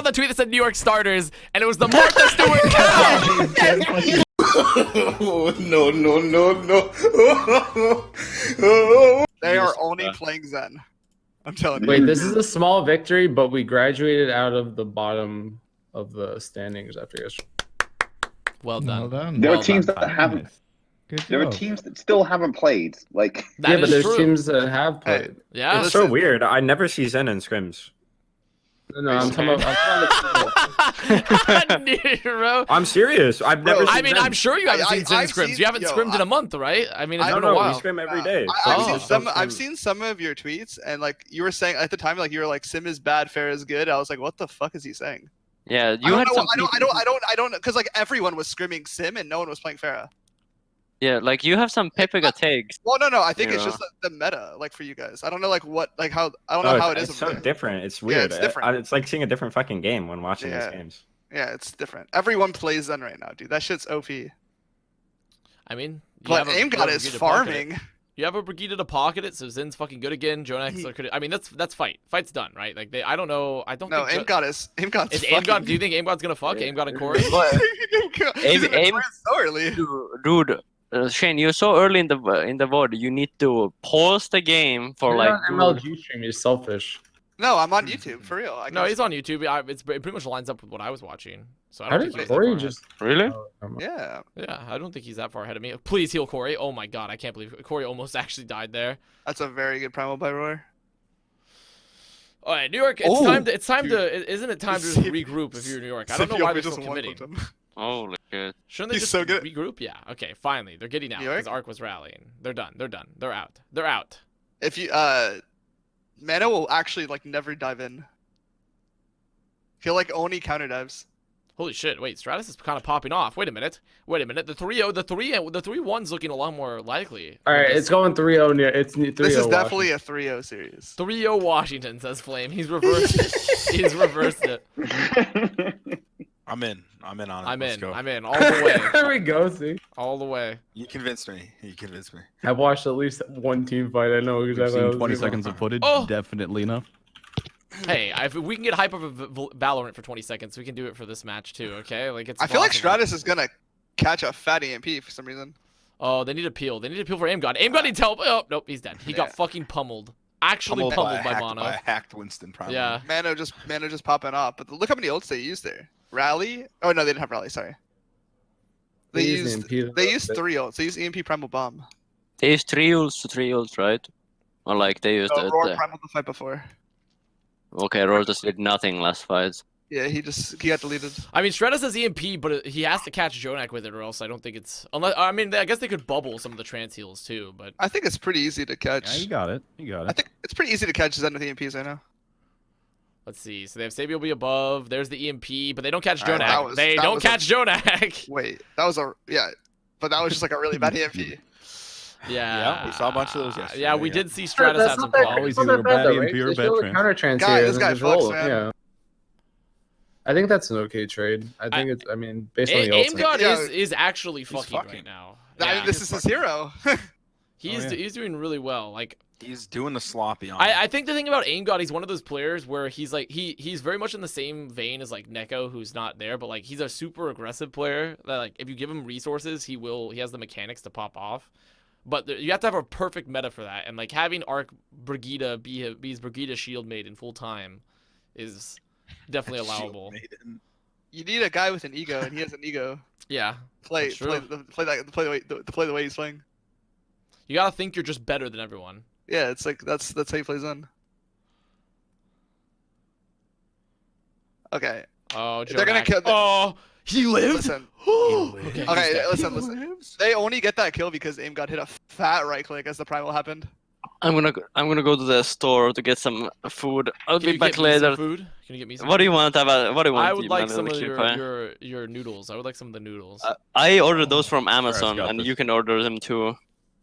saw the tweet that said New York starters, and it was the Martha Stewart cow. No. They are only playing Zen. I'm telling you. Wait, this is a small victory, but we graduated out of the bottom of the standings after yesterday. Well done. Well done. There are Well teams done. that haven't. Good There are job. teams that still haven't played. Like, That Yeah, is but there's true. teams that have played. Yeah. It's so weird. I never see Zen in scrims. No, I'm talking about. Nero. I'm serious. I've never. I seen mean, Zen. I'm sure you haven't seen Zen I've scrims. seen- You haven't yo, scrimmed in a month, right? I mean, it's I been No, a we while. scrim every day. I've seen some of your tweets, and like you were saying at the time, like you were like Sim is bad, Fair is good. I was like, what the fuck is he saying? Yeah, you had some. I don't, because like everyone was scrimming Sim and no one was playing Farah. Yeah, like you have some Pepega takes. Well, no, I think it's Yeah. just the meta, like for you guys. I don't know, like what, like how, I don't know how it is. It's so over there. different. It's Yeah, weird. it's different. It's like seeing a different fucking game when watching Yeah. these games. Yeah, it's different. Everyone plays Zen right now, dude. That shit's OP. I mean, you But have a- Aim you God have a is Brigida to pocket it. farming. You have a Brigida to pocket it, so Zin's fucking good again. Jonax, I mean, that's fight. Fight's done, right? Like I don't know. I don't No, think. Aim God is Aim God's Is Aim God? Do you think Aim God's gonna fuck Aim God and Corey? Aim- so early. Dude, Shane, you're so early in the VOD. You need to pause the game for like. MLG stream. You're selfish. No, I'm on YouTube for real. No, he's on YouTube. It pretty much lines up with what I was watching. So I How don't did think he was that Corey far ahead. just? Really? Yeah, Yeah, I don't think he's that far ahead of me. Please heal Corey. Oh my god, I can't believe Corey almost actually died there. that's a very good primal by Roar. All right, New York. It's time to. It's time to. Isn't it time to just regroup if you're New York? I don't know why they're still committing. Holy shit. Shouldn't they He's just so good. regroup? Yeah. Okay. Finally, they're getting out New York? because Arc was rallying. They're done. They're done. They're out. They're out. If you Mana will actually like never dive in. He'll like only counter dives. Holy shit! Wait, Stratus is kind of popping off. Wait a minute. Wait a minute. The 3-0, the 3-1's looking a lot more likely. All right, it's going 3-0 near. It's 3-0. This is definitely a 3-0 series. 3-0 Washington, says Flame. He's reversed. He's reversed it. I'm in on it. I'm Let's in. go. I'm in all the way. There we go. See, All the way. You convinced me. I've watched at least one team fight. I know We've exactly. seen 20 seconds of footage. Oh! Definitely enough. Hey, if we can get hype of Valorant for 20 seconds, we can do it for this match too. Okay, like it's. I feel like possible. Stratus is gonna catch a fat EMP for some reason. Oh, they need a peel. They need a peel for Aim God. Aim God needs help. Oh, nope, he's dead. He got Yeah. fucking pummeled. Actually pummeled by Mono. By a hacked Winston, probably. Yeah. Mana just popping off. But look how many ults they used there. Rally? Oh no, they didn't have rally. Sorry. They used 3 ults. They used EMP Primal Bomb. They used 3 ults, right? Or like they used it. Roar Primal the fight before. Okay, Roar just did nothing last fight. Yeah, he got deleted. I mean, Stratus has EMP, but he has to catch Jonak with it, or else I don't think it's. Unless I mean, I guess they could bubble some of the trans heals too, but. I think it's pretty easy to catch. Yeah, you got it. I think it's pretty easy to catch Zen with EMPs right now. Let's see. So they have Sabi will be above. There's the EMP, but they don't catch Alright, Jonak. They don't catch Jonak. Wait, that was but that was just like a really bad EMP. Yeah. we saw a bunch of those yesterday. Yeah, we did see Stratus have some Always problems. either bad EMP or bad trans. Counter trans Guy- here. this and guy just fucks, roll it, man. Yeah. I think that's an okay trade. I think it's. I mean, based on the Aim ultimate. God Yeah, is actually fucking fucking. right now. I Yeah. mean, this is his hero. He's doing really well. Like He's doing the sloppy on. I think the thing about Aim God, he's one of those players where he's like he's very much in the same vein as like Neko, who's not there, but like he's a super aggressive player that like if you give him resources, he has the mechanics to pop off. But you have to have a perfect meta for that, and like having Arc Brigida be his Brigida shield maiden full time is definitely allowable. You need a guy with an ego, and he has an ego. Yeah, Play That's true. the way he's playing. you gotta think you're just better than everyone. Yeah, it's like that's how he plays on. Okay. Oh, They're gonna Jonak. kill. Oh, he lived. Listen. Okay, Okay, he's dead. listen. They only get that kill because Aim God hit a fat right click as the primal happened. I'm gonna go to the store to get some food. I'll Can be you back get me some later. food? Can you get me some? What do you want? What do you want? I would like man, some of the cutie pie? your noodles. I would like some of the noodles. I ordered those from Amazon, got and this. you can order them too.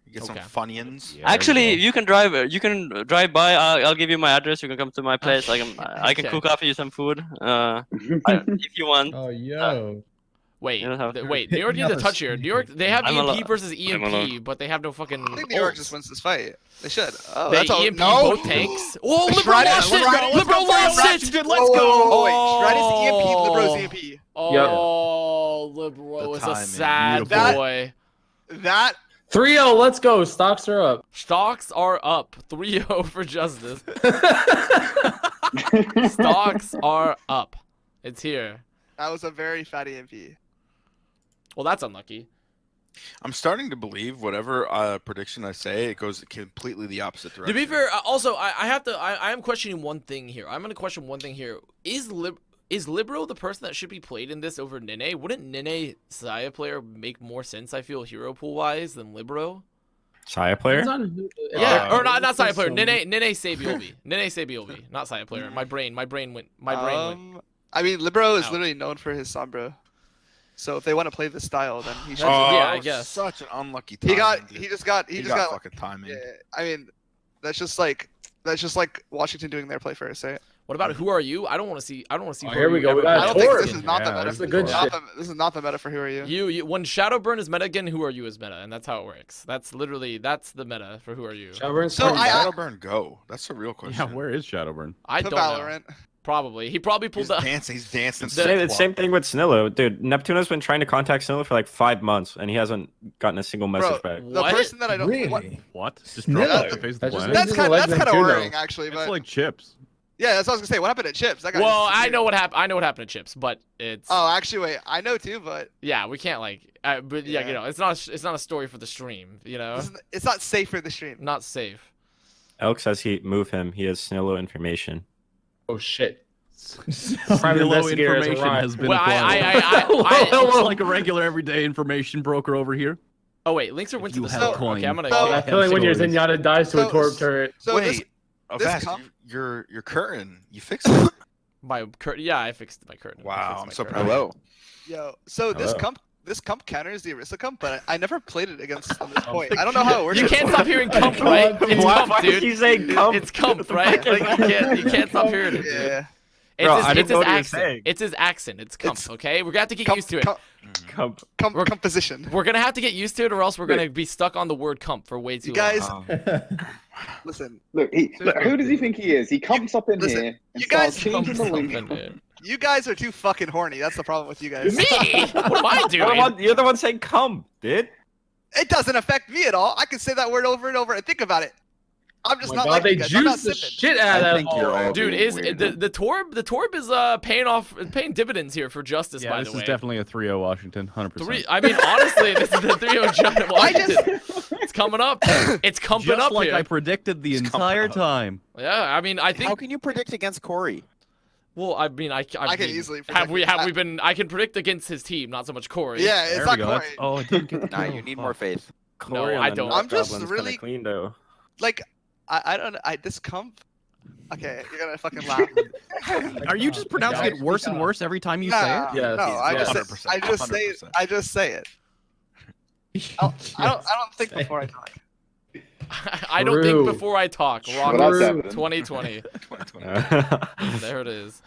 You get Okay. some Funyuns. Yeah, Actually, there you can drive by. I'll give you my address. You can come to my place. I can Okay. cook up you some food. If you want. Oh, yo. Wait, You don't have- wait. New York needs a Yes. touch here. New York, they have I'm EMP alone. versus I'm EMP, alone. but they have no fucking. I think New York ults. just wins this fight. They should. Oh, They that's all. EMP No. both tanks. Oh, Liberal Stratus- lost it. Stratus- Liberal lost it. Let's Whoa, go. wait, Stratus is a timing. sad Beautiful. boy. That 3-0, let's go. Stocks are up. Stocks are up. 3-0 for Justice. Stocks are up. It's here. was a very fatty MP. Well, that's unlucky. I'm starting to believe whatever prediction I say, it goes completely the opposite direction. To be fair, also I am questioning one thing here. I'm gonna question one thing here. Is Libero the person that should be played in this over Nene? Wouldn't Nene Saya player make more sense? I feel hero pool wise than Libero. Saya player? Yeah, or not Saya player. Nene Sabiobi. Nene Sabiobi, not Saya player. My brain went. I mean, Libero is Out. literally known for his Sombra. So if they want to play this style, then he should. Yeah, I guess. Such an unlucky He timing. just got fucking timing. Yeah, I mean, that's just like Washington doing their play first, right? What about who are you? I don't want to see. Oh, who here are we you go. ever We got I don't play. think Torb. this is not the Yeah, meta. this is the good Not shit. this is not the meta for who are you. You when Shadowburn is meta again, who are you is meta, and that's how it works. That's the meta for who are you. Shadowburn's So pretty I- bad. Shadowburn go. That's the real question. Yeah, where is Shadowburn? I To don't know. Valorant. Probably. He probably pulled He's the. dancing. He's dancing. Same thing with Snillo, dude. Neptuno's been trying to contact Snillo for like 5 months, and he hasn't gotten a single message back. The What? person that I don't. What? What? Just No. drop off the face of the That just planet? means- That's kind of Neptuno. worrying, actually. It's But like chips. yeah, that's what I was gonna say. What happened to Chips? That guy Well, just I disappeared. know what happened. I know what happened to Chips, but it's. Oh, actually, wait. I know too, but Yeah, we can't like. But yeah, Yeah. you know, it's not a story for the stream. You know, it's not safe for the stream. not safe. Elk says he move him. He has Snillo information. Oh shit. Private investigator has information arrived. has been Well, acquired. I It's like a regular everyday information broker over here. Oh wait, Linkser went to You the have store. coin. Okay, I'm gonna. So- I feel like when your Zenyatta dies to a So- Torb turret. So Wait, this Avast, comp- your curtain. You fixed it. my curtain. Yeah, I fixed my curtain. I Wow, fixed I'm my so curtain. proud. Hello. Yo, so this Hello. comp counters the Orisa comp, but I never played it against at this point. I don't know how it works. You can't stop hearing comp, right? It's comp, dude. you say comp? It's comp, right? Like you can't stop hearing it, dude. Yeah. It's Bro, his, I didn't it's know his what you were accent. saying. It's his accent. It's comp, It's- okay? We're gonna have to get used to it. Comp. Composition. We're gonna have to get used to it, or else we're gonna be stuck on the word comp for way too You guys, long. listen. Look, who does he think he is? He comes up in listen, here and you guys starts changing the link. Something, You guys are too fucking horny. That's the problem with you guys. Me? What am I doing? You're the one saying come, dude. It doesn't affect me at all. I can say that word over and over and think about it. I'm just Oh my not God, like they you guys. I'm not juice the sipping. shit out I of think that you're ball. all Dude, being is weird. the Torb is paying dividends here for Justice, Yeah, by this the way. is definitely a 3-0 Washington, 100%. I mean, honestly, this is the 3-0 Giant Washington. It's coming up. It's comping Just up like here. I predicted the It's entire coming up. time. Yeah, I mean, I think. How can you predict against Corey? Well, I mean, I can mean, easily have predict we it. been? I can predict against his team, not so much Corey. Yeah, it's There not we go. Corey. That's- Oh, it didn't get the Nah, kill. you need Fuck. more faith. No, Corey on I the don't. Nut I'm just Goblin's really- kinda clean though. Like, this comp. Okay, you're gonna fucking laugh. Are you just pronouncing it worse and worse every time you say Nah, it? Yes, no, I yes. just say it. 100%. I just say it. I don't think before I talk. I don't think True. before I talk. Well, that's Rawkus evident. 2020. 2020. There it is.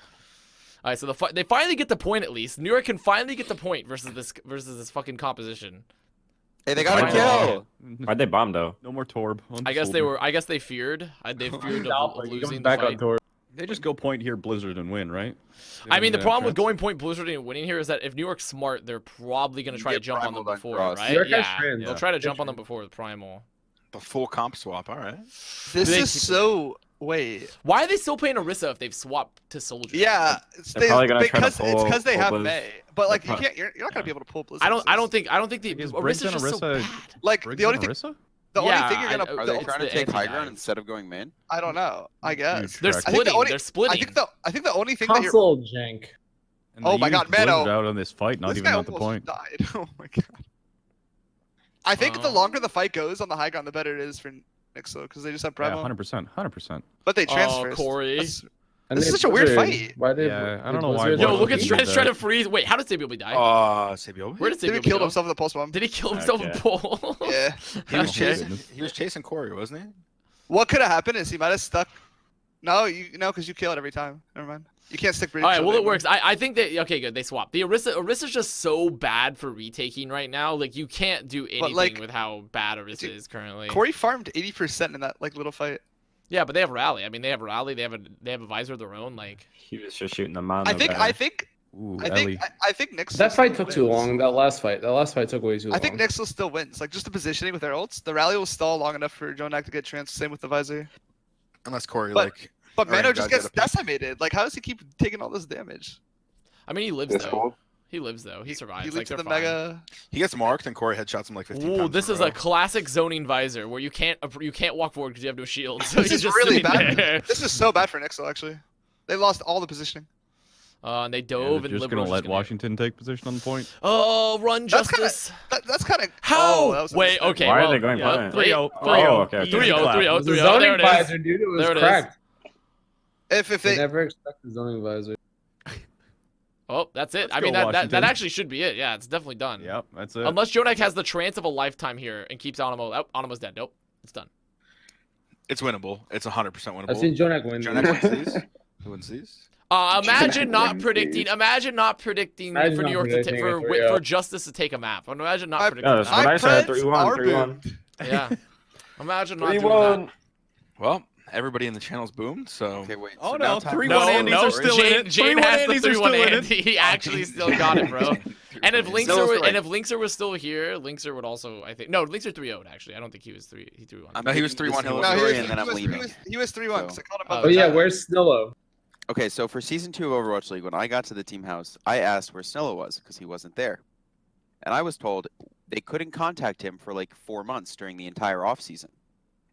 All right, so they finally get the point at least. New York can finally get the point versus this fucking composition. Hey, they got a Why kill. Why'd they bomb though? No more Torb. I guess they feared. They feared of losing the back on fight. Torb. They just go point here, Blizzard, and win, right? I mean, the Yeah, problem with trans- going point Blizzard and winning here is that if New York's smart, they're probably gonna You try to get jump on them primaled on before, cross. right? New York has Yeah, trans, they'll yeah. try to Good jump on them trans. before with primal. The full comp swap. All right. This They is keep- so. Wait. Why are they still playing Orisa if they've swapped to Soldier? Yeah, They're probably gonna try to because it's pull- because they pull have Blizz. May. But like They're you can't. You're not gonna be able to pull Blizzard. I don't think the Is Orisa's Briggs and just so Orisa- bad. Like Briggs the only and thing. Orisa? The Yeah, only thing you're gonna. Are the- they it's trying the to take high anti-dive. ground instead of going main? I don't know. I guess. They're Correct. I think the splitting. only- They're splitting. I think the only thing that you're. Console jank. And Oh they my used God, Blizzard Mano. out on this fight, not This even guy at the almost point. died. Oh my god. I think the longer the fight goes on the high ground, the better it is for Nixo because they just have Yeah, Primal. 100%, 100%. But they transfer. Corey. This And is they such a weird Blizzard. fight. Why did? Yeah, I don't did know why Blizzard- Yo, Blizzard look at did Stretch that. trying to freeze. Wait, how did Sabiobi die? Sabiobi? Where did Did he Sabiobi kill go? himself in the pulse bomb? Did he kill himself in Okay. pole? Yeah. He was Okay. chasing. He was chasing Corey, wasn't he? What could have happened is he might have stuck. No, because you kill it every time. Never mind. You can't stick British. All right, shield well, it anymore. works. I think that okay, good. They swapped. The Orisa's just so bad for retaking right now. Like you can't do anything like, with how bad Orisa dude, is currently. Corey farmed 80% in that like little fight. Yeah, but they have rally. I mean, they have rally. They have a visor of their own. Like He was just shooting the man. I think Ooh, I think Nyx. That fight took too long. That last fight took way too long. I think Nyx will still wins. Like just the positioning with their ults, the rally will stall long enough for Jonak to get trans. Same with the visor. Unless Corey But- like. But Alright, Mano just guys, gets gotta pick. decimated. Like how does he keep taking all this damage? I mean, he lives This though. whole- He lives though. He survives. He like leaps to they're the fine. mega. He gets marked and Corey headshots him like 15 Ooh, times. this in is row. a classic zoning visor where you can't walk forward because you have no shield. So This you're is just really sitting bad. there. This is so bad for Nyx actually. They lost all the positioning. And they Yeah, dove they're and just gonna Liberals let just gonna- Washington take position on the point. Oh, run That's kinda- justice. That's kind of How? that was a Wait, mistake. okay. Why are well, they going well, blind? 3-0. Oh, okay. 3-0, 3-0, It was a 3-0. zoning There it is. visor, dude. It was There it is. cracked. If They they never expected zoning visor. Oh, that's it. Let's I mean, go, that Washington. actually should be it. Yeah, it's definitely done. Yep, that's it. Unless Jonak has the trance of a lifetime here and keeps Animo. Oh, Animo's dead. Nope, it's done. It's winnable. It's 100% winnable. I've seen Jonak win. Jonak wins these. Who wins these? Imagine Jonak not wins predicting. these. Imagine not predicting Imagine for New not York to predicting a 3-0. for Justice to take a map. Imagine not I- predicting. No, that's that. what I said. Preds 3-1, are 3-1. boomed. Yeah. Imagine not doing that. Well, everybody in the channel's boomed, so. Okay, wait. Oh, so no, now time 3-1 for No, Andes no, are still in it. Jayne 3-1 has the Andes are 3-1 still in it. Andy. He actually still got it, bro. And if Linkser Still were, right. and if Linkser was still here, Linkser would also, I think. No, Linkser 3-0'd actually. I don't think he was 3. He 3-1. No, he was picking 3-1 this Hill. No, story and then I'm leaving. He was 3-1. 'cause I called him out Oh, the Oh yeah, chat. where's Snillo? Okay, so for season 2 of Overwatch League, when I got to the team house, I asked where Snilla was because he wasn't there, and I was told they couldn't contact him for like 4 months during the entire off season.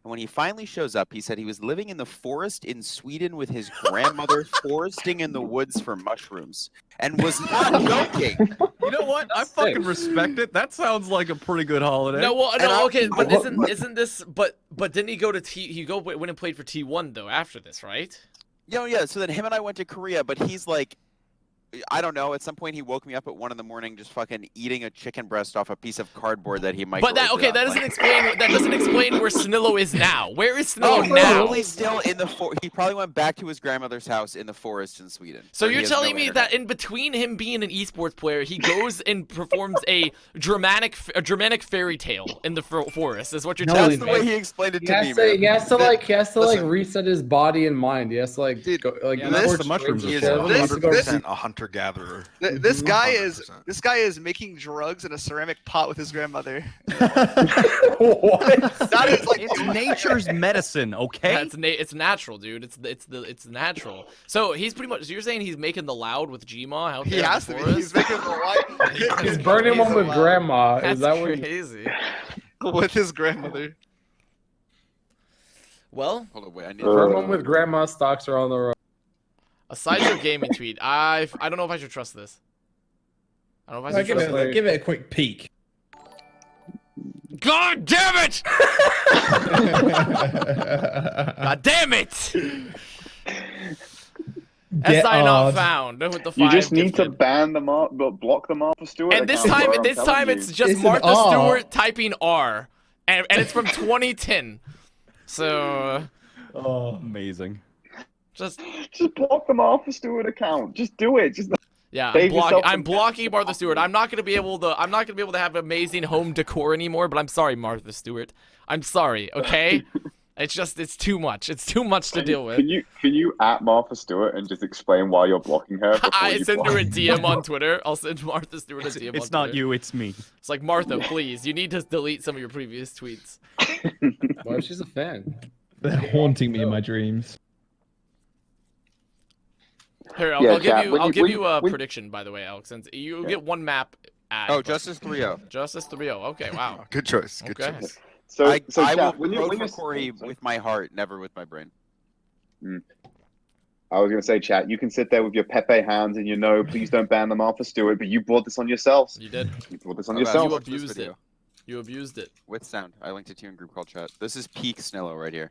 And when he finally shows up, he said he was living in the forest in Sweden with his grandmother, foresting in the woods for mushrooms, and was not joking. You know what? I That's fucking sick. respect it. That sounds like a pretty good holiday. No, well, And no, I- okay, but I- isn't this? But didn't he go to went and played for T1 though after this, right? Yeah. So then him and I went to Korea, but he's like, I don't know. At some point, he woke me up at 1 a.m. just fucking eating a chicken breast off a piece of cardboard that he microwaved. But that it on, doesn't explain where Snillo is now. Where is Oh, Snillo now? probably still in the he probably went back to his grandmother's house in the forest in Sweden. So where he you're has telling no me internet. that in between him being an esports player, he goes and performs a Germanic fairy tale in the forest? Is what you're No, telling That's me? the way he explained it He to me, has to, man. he has to Listen. reset his body and mind. He has to like Dude, go like yeah, that's report the mushrooms straight He to is shit. This- He has to go 100% a hunter-gatherer. This guy is 100%. this guy is making drugs in a ceramic pot with his grandmother. What? That is like It's nature's medicine, okay? Yeah, it's natural, dude. It's natural. So he's pretty much. So you're saying he's making the loud with Gma out there? he in has the to be. forest? He's making the white. He's burning one with grandma. That's Is that what? crazy. with his grandmother. Well, Hold on, wait. I need Burn one with grandma. Stocks are on the road. aside your gaming tweet, I don't know if I should trust this. I don't know if I should give trust it- it. Give it a quick peek. God damn it! God damn it! Get SI not hard. found with the 5 You just need to gifted. ban them up, but block them off for Stewart. And this account, time, bro, I'm telling you. it's just It's an Martha R. Stewart typing R, and it's from 2010. So Oh. Amazing. just Just block them off for Stewart account. Just do it. Just yeah, Save yourself I'm some blocking Martha Stewart. I'm not gonna be able to have amazing home decor anymore. But I'm sorry, Martha Stewart. I'm sorry. Okay, it's too much. It's too much to deal with. Can you at Martha Stewart and just explain why you're blocking her? before I you send her a block- DM on Twitter. I'll send Martha Stewart a DM on It's not Twitter. you, it's me. It's like, Martha, please, you need to delete some of your previous tweets. Well, she's a fan. They're haunting me in my dreams. Here, Yeah, I'll give chat, you when I'll you- give when you you- a when- prediction, by the way, Alex, since you get one map at Oh, Justice 3-0. Justice 3-0. Okay, wow. Good choice. Good Okay. choice. So, I chat, will when you, vote when for you're- Corey with my heart, never with my brain. I was gonna say, chat. You can sit there with your Pepe hands and please don't ban them off for Stewart, but you brought this on yourselves. You did. You brought this on Avast, yourself. You watch this abused video. it. You abused it. With sound. I linked it to you in group call chat. This is peak Snillo right here.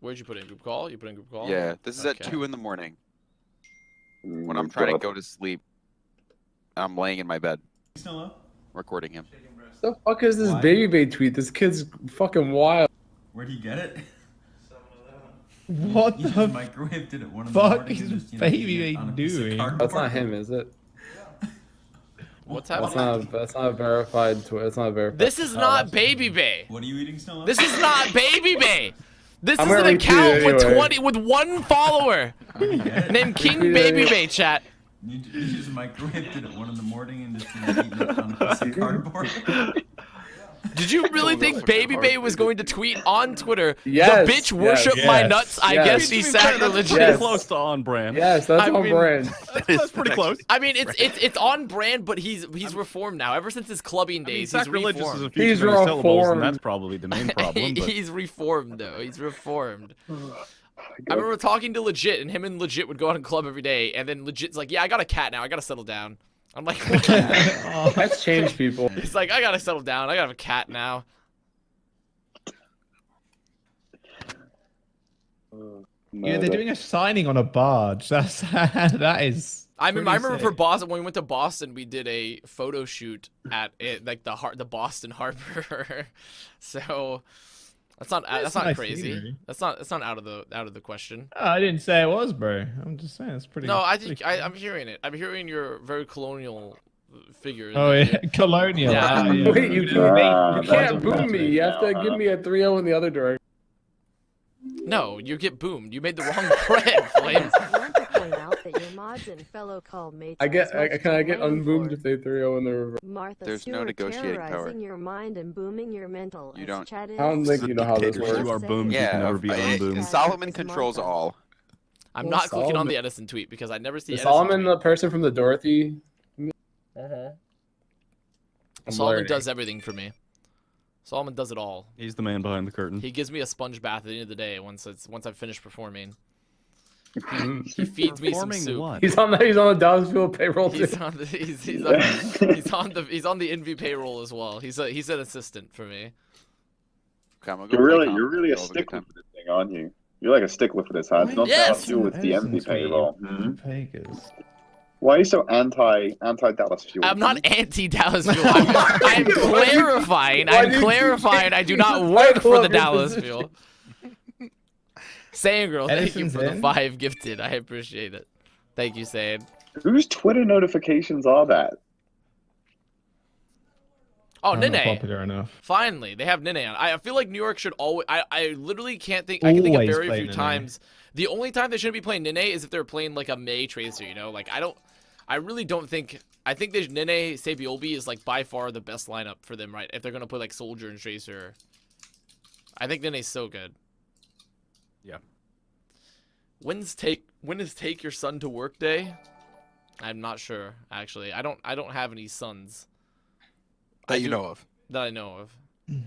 Where'd you put it in group call? You put it in group call? Yeah, this is at Okay. 2 in the morning Mm, when I'm trying to go to sleep. I'm laying in my bed recording him. The fuck is this baby bait tweet? This kid's fucking wild. Where'd he get it? What He just the microwaved it at 1 in the fuck morning is and just, baby eating it on a piece of doing? cardboard. That's not him, is it? What's That's happening? not a verified tweet. That's not a verified. This is not Baby Bay. What are you eating, Snow? This is not Baby Bay. This I'm is an gonna retweet account it with anyway. 20 with 1 follower named King Baby Bay chat. You just microwaved it at 1 in the morning and just eating it on a piece of cardboard. Did you really think Baby Bay was going to tweet on Twitter? Yes, The bitch worship yes, my nuts. I yes. guess she's sacrilegious. Yes. Close to on brand. Yes, that's I on mean- brand. That's pretty close. I mean, it's on brand, but he's reformed now. Ever since his clubbing days, he's sacrilegious is a reformed. few He's too many syllables, reformed. and that's probably the main problem. But He's reformed though. He's reformed. I remember talking to Legit, and him and Legit would go out and club every day, and then Legit's like, "Yeah, I got a cat now. I gotta settle down." I'm like, "What?" That's changed people. He's like, "I gotta settle down. I gotta have a cat now." Yeah, they're doing a signing on a barge. That's that is. I mean, I pretty remember for sick. Boston when we went to Boston, we did a photo shoot at it, like the Boston Harbor. So that's not nice crazy. scenery. That's not out of the question. Oh, I didn't say it was, bro. I'm just saying it's pretty. No, I pretty think I'm hearing it. I'm hearing your very colonial figure. Oh that yeah, colonial. Yeah. Ah, yeah. Wait, you Ah, can't that's boom me. You have to give me a 3-0 in the other direction. No, you get boomed. You made the wrong bread, Flames. I want to point out that your mods and fellow call mates I get are as much can I to get blame unboomed for. if they 3-0 in the reverse? Martha There's no Stewart negotiating power. terrorizing your mind and booming your mental. You as don't. Chat I don't is. think you know how this Dictators, works. you are boomed. You can Yeah, never be unboomed. Solomon controls all. I'm Well, not clicking on Solomon- the Edison tweet because I never see Is Edison Solomon tweet. the person from the Dorothy? Solomon does everything for me. Solomon does it all. He's the man behind the curtain. He gives me a sponge bath at the end of the day once I've finished performing. He feeds me some Performing soup. what? He's on the Dallas Fuel payroll too. He's on the NV payroll as well. He's an assistant for me. Okay, I'm gonna go You're play really, comp. you're really a Have a good stickler time. for this thing, aren't you? You're like a stickler for this, huh? It's not Yes! Dallas Fuel, it's the Edison's MV payroll. Vegas. Why are you so anti Dallas Fuel? I'm not anti-Dallas Fuel. I'm clarifying. I'm clarifying. I do not work for the Dallas Fuel. Saiyan Girl, thank you Edison's for the in? 5 gifted. I appreciate it. Thank you, Saiyan. Whose Twitter notifications are that? Oh, I'm not Nene. popular enough. Finally, they have Nene on. I feel like New York should always. I literally can't think. I can think of Always very play few Nene. times. The only time they shouldn't be playing Nene is if they're playing like a Mei Tracer. You know, like I really don't think. I think that Nene Sabiolbi is like by far the best lineup for them, right? If they're gonna play like Soldier and Tracer. I think Nene's so good. Yeah. When is take your son to work day? I'm not sure actually. I don't have any sons. That you know of. That I know of.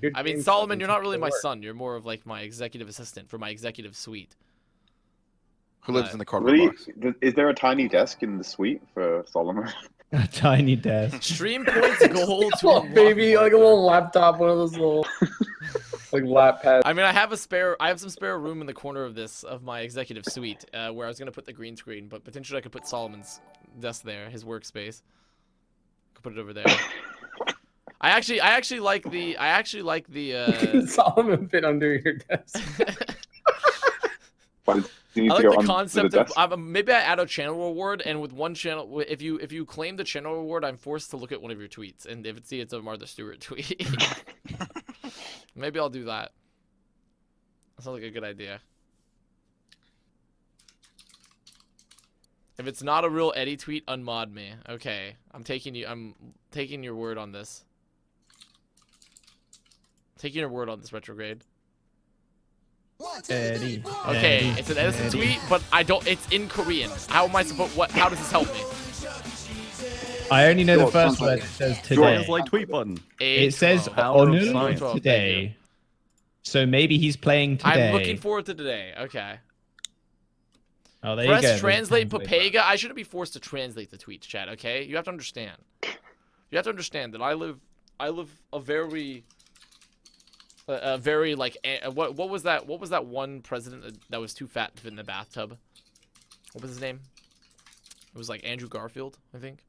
Your I mean, team's Solomon, something you're to not really my work. son. You're more of like my executive assistant for my executive suite. Who lives in the cardboard Really? box? Is there a tiny desk in the suite for Solomon? A tiny desk. Stream points goal to Oh, unlock baby, like a marker. little laptop, one of those little like lap pads. I mean, I have some spare room in the corner of my executive suite where I was gonna put the green screen, but potentially I could put Solomon's desk there, his workspace. Could put it over there. I actually like the Solomon fit under your desk. Why do you I need to like go the on concept the of desk? maybe I add a channel reward, and with one channel, if you claim the channel reward, I'm forced to look at one of your tweets, and if it's a Martha Stewart tweet, maybe I'll do that. That sounds like a good idea. If it's not a real Eddie tweet, unmod me. Okay, I'm taking your word on this. Taking your word on this, retrograde. Eddie. Okay, Eddie, it's an Edison Eddie. tweet, but it's in Korean. How am I supposed? How does this help me? I only know the Sure, first sounds word. like- It says Sure. today. Translate tweet button. It says Power of Onu science. today. So maybe he's playing today. I'm looking forward to today. Okay. Oh, there you go. Press There's translate translate. Papega. I shouldn't be forced to translate the tweets, chat. Okay, you have to understand. You have to understand that I live a very like what was that one president that was too fat to fit in the bathtub? What was his name? It was like Andrew Garfield, I think.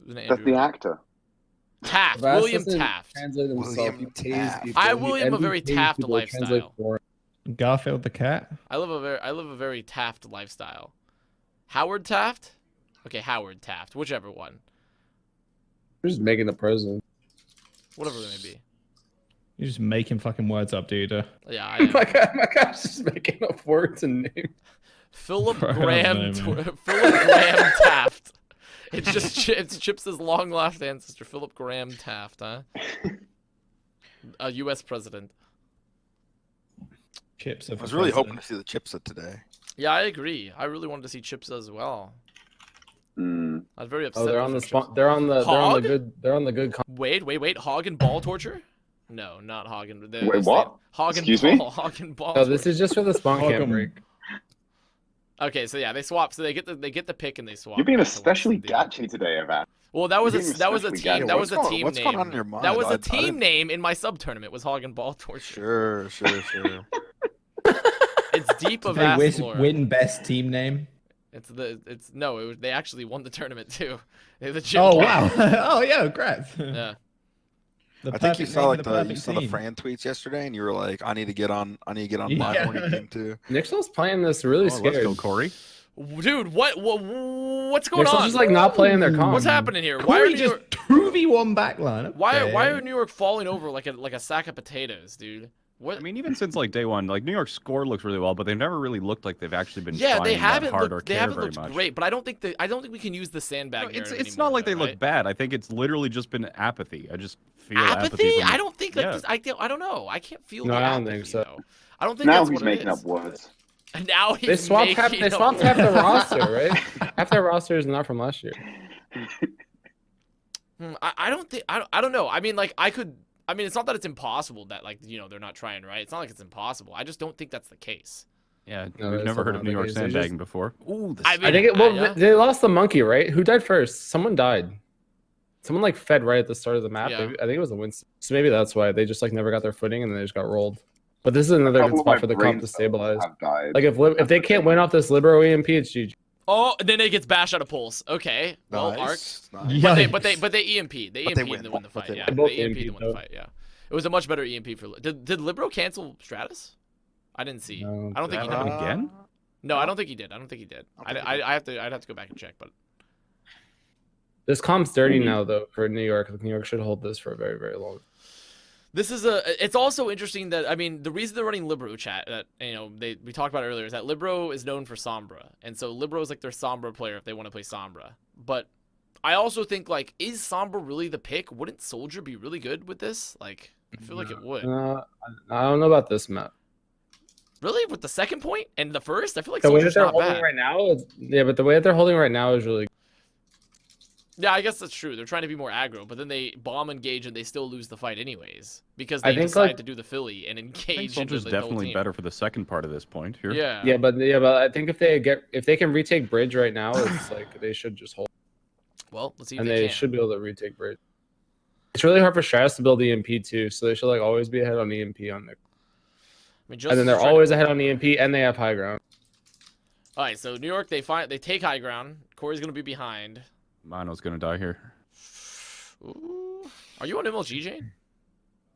Wasn't it That's Andrew? the actor. Taft, Vast William doesn't Taft. Translate himself. William He pays Taft. people. I William a very pays Taft people to translate lifestyle. for him. Garfield the cat. I live a very Taft lifestyle. Howard Taft? Okay, Howard Taft, whichever one. We're just making the president. Whatever it may be. You're just making fucking words up, dude. Yeah, I am. my guy's just making up words and names. Philip Bro, I Graham don't know, man. Philip Graham Taft. It's just it's Chips' long lost ancestor, Philip Graham Taft, huh? A U.S. president. Chips. I was really hoping to see the Chipsa today. Yeah, I agree. I really wanted to see Chips as well. I was very upset. Oh, they're on the for spot. Chips. They're on the Hog? good. They're on the good. Wait. Hog and ball torture? No, not hog and. Wait, what? Hog and Excuse ball. me? Hog and ball. No, this torture. is just for the spawn camp break. Okay, so yeah, they swap. So they get the pick and they swap. You're being back to especially what's the deal. gatchy today, Avast. Well, that was You're being a especially team. gatchy. That was a What's team what's name. going on in your mind? That was I a team didn't- name in my sub tournament. Was hog and ball torture. Sure. It's deep of They lore. win best team name. They actually won the tournament too. They're the gym Oh cat. wow! Oh yeah, congrats. Yeah. I think you saw like the team. Fran tweets yesterday, and you were like, "I need to get on my Yeah. morning team too." Nixon's playing this really Let's scared. go, Corey. Dude, what's going Nixon's on? just like not playing their comp. What's happening here? Why are Corey New just York, 2v1 backline. why Okay. are New York falling over like a sack of potatoes, dude? What? I mean, even since like day one, like New York's score looks really well, but they've never really looked like they've actually been Yeah, trying they that haven't hard looked. or They care haven't very looked much. great, but I don't think we can use the sandbag. No, it's narrative not like they anymore, look bad. I think it's literally just been apathy. I just feel apathy. from I don't think like yeah. this. I don't know. I can't feel. No, the I don't apathy, think so. Though. I don't think Now that's he's what it making is. up words. And now he's They swapped half. making They up swapped half the words. roster, right? Half their roster is not from last year. I don't think. I don't know. I mean, like I could. I mean, it's not that it's impossible that like they're not trying, right? It's not like it's impossible. I just don't think that's the case. Yeah, No, we've that's never heard not of the New York case. They just- sandbagging before. Ooh, I mean, I think yeah. they lost the monkey, right? Who died first? Someone died. Someone like fed right at the start of the map. Yeah. I think it was a Winston. So maybe that's why they just like never got their footing and then they just got rolled. But this is another Couple good of my spot for the comp brain to cells stabilize. have died. Like if they can't win off this Libero EMP, it's GG. Oh, then it gets bashed out of pulse. Okay. Well, Arc. Nice. But they EMP. They EMP win. to win the But fight. they Yeah, win. Both they EMP to EMP'd win the fight. Yeah. It was a much better EMP for. Did Libero cancel Stratus? I didn't see. No, I don't think he that did. happened again? No, I don't think he did. I don't think he did. I don't think I'd have to go back and check, but This comp's dirty now though for New York. New York should hold this for a very, very long. this is it's also interesting that I mean the reason they're running Libero chat that we talked about earlier is that Libero is known for Sombra, and so Libero is like their Sombra player if they want to play Sombra. But I also think like is Sombra really the pick? Wouldn't Soldier be really good with this? Like I feel like it would. I don't know about this map. Really, with the second point and the first, I feel like The way that Soldier's they're not holding bad. right now, but the way that they're holding right now is really. Yeah, I guess that's true. They're trying to be more aggro, but then they bomb engage and they still lose the fight anyways because I they think, decide like- to do the Philly and I think engage into Soldier's the whole definitely team. better for the second part of this point here. Yeah. Yeah, but I think if they can retake bridge right now, it's like they should just hold, Well, let's see if and they they can. should be able to retake bridge. It's really hard for Stratus to build EMP too, so they should like always be ahead on EMP on their. I mean, And Justice then they're is trying always to... ahead on EMP, and they have high ground. All right, so New York they take high ground. Corey's gonna be behind. Mono's gonna die here. Ooh. Are you on MLG, Jayne?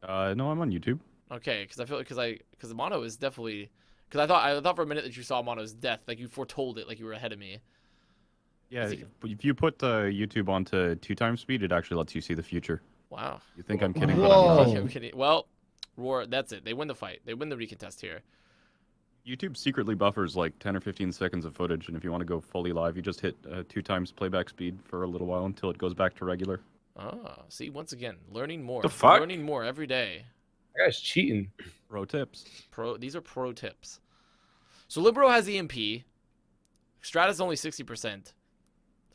No, I'm on YouTube. Okay, because I feel because Mono is definitely because I thought for a minute that you saw Mono's death, like you foretold it, like you were ahead of me. Yeah, Is he- if you put YouTube onto 2x speed, it actually lets you see the future. Wow. You think I'm kidding? But Whoa. I'm Okay, not. I'm kidding. Well, Roar, that's it. They win the fight. They win the recontest here. YouTube secretly buffers like 10 or 15 seconds of footage, and if you want to go fully live, you just hit 2x playback speed for a little while until it goes back to regular. Ah, see, once again, learning more. The fuck? Learning more every day. That guy's cheating. Pro tips. These are pro tips. So Libero has EMP. Stratus only 60%.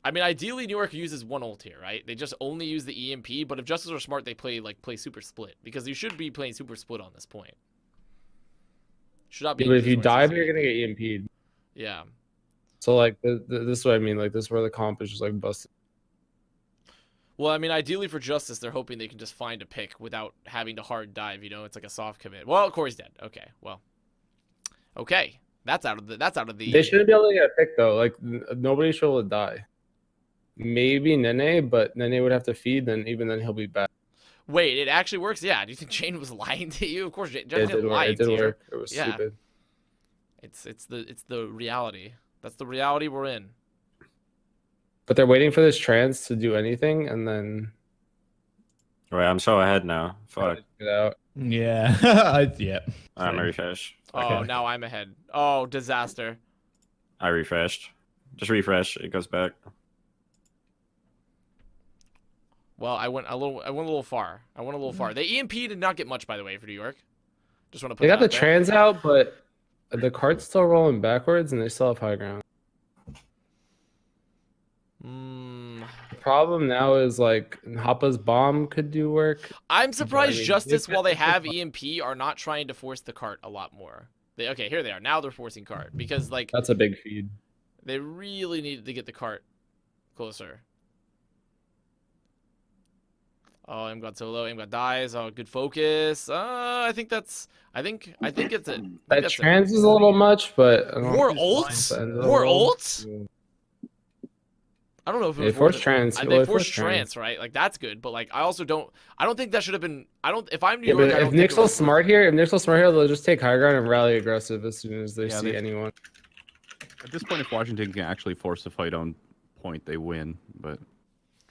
I mean, ideally, New York uses one ult here, right? They just only use the EMP, but if Justice are smart, they play super split because you should be playing super split on this point. Should not be. Yeah, but if you Justice dive, versus you're gonna EMP. get EMP'd. Yeah. So like this is what I mean. Like this is where the comp is just like busted. Well, I mean, ideally for Justice, they're hoping they can just find a pick without having to hard dive. You know, it's like a soft commit. Well, Corey's dead. Okay. Well. Okay. That's out of the. They shouldn't be able to get a pick though. Like nobody should be able to die. Maybe Nene, but Nene would have to feed. Then even then he'll be back. Wait, it actually works? Yeah. Do you think Jayne was lying to you? Of course, Jayne It did work. It did work. It was Yeah. stupid. It's the reality. That's the reality we're in. But they're waiting for this trans to do anything, and then All right, I'm so ahead now. Fuck. get out. Yeah. Yeah. I'm a refresh. Oh, now I'm ahead. Oh, disaster. I refreshed. Just refresh. It goes back. Well, I went a little far. The EMP did not get much, by the way, for New York. Just want to put They got that the out there. trans out, but the cart's still rolling backwards, and they still have high ground. The problem now is like Hoppa's bomb could do work. I'm surprised I mean, Justice, while they it's have fun. EMP, are not trying to force the cart a lot more. Okay, here they are. Now they're forcing cart because like That's a big feed. they really needed to get the cart closer. Oh, M got solo. M got dies. Oh, good focus. I think it's a That trans is a little much, but I don't more know. ults. More ults. I don't know if it They was forced worth it. trans. They forced trans, right? Like that's good, but like I also don't. I don't think that should have been. I don't. If I'm New Yeah, York, but I don't if think Nick's it was smart here, they'll just take high ground and rally aggressive as soon as they Yeah, see anyone. At this point, if Washington can actually force a fight on point, they win. But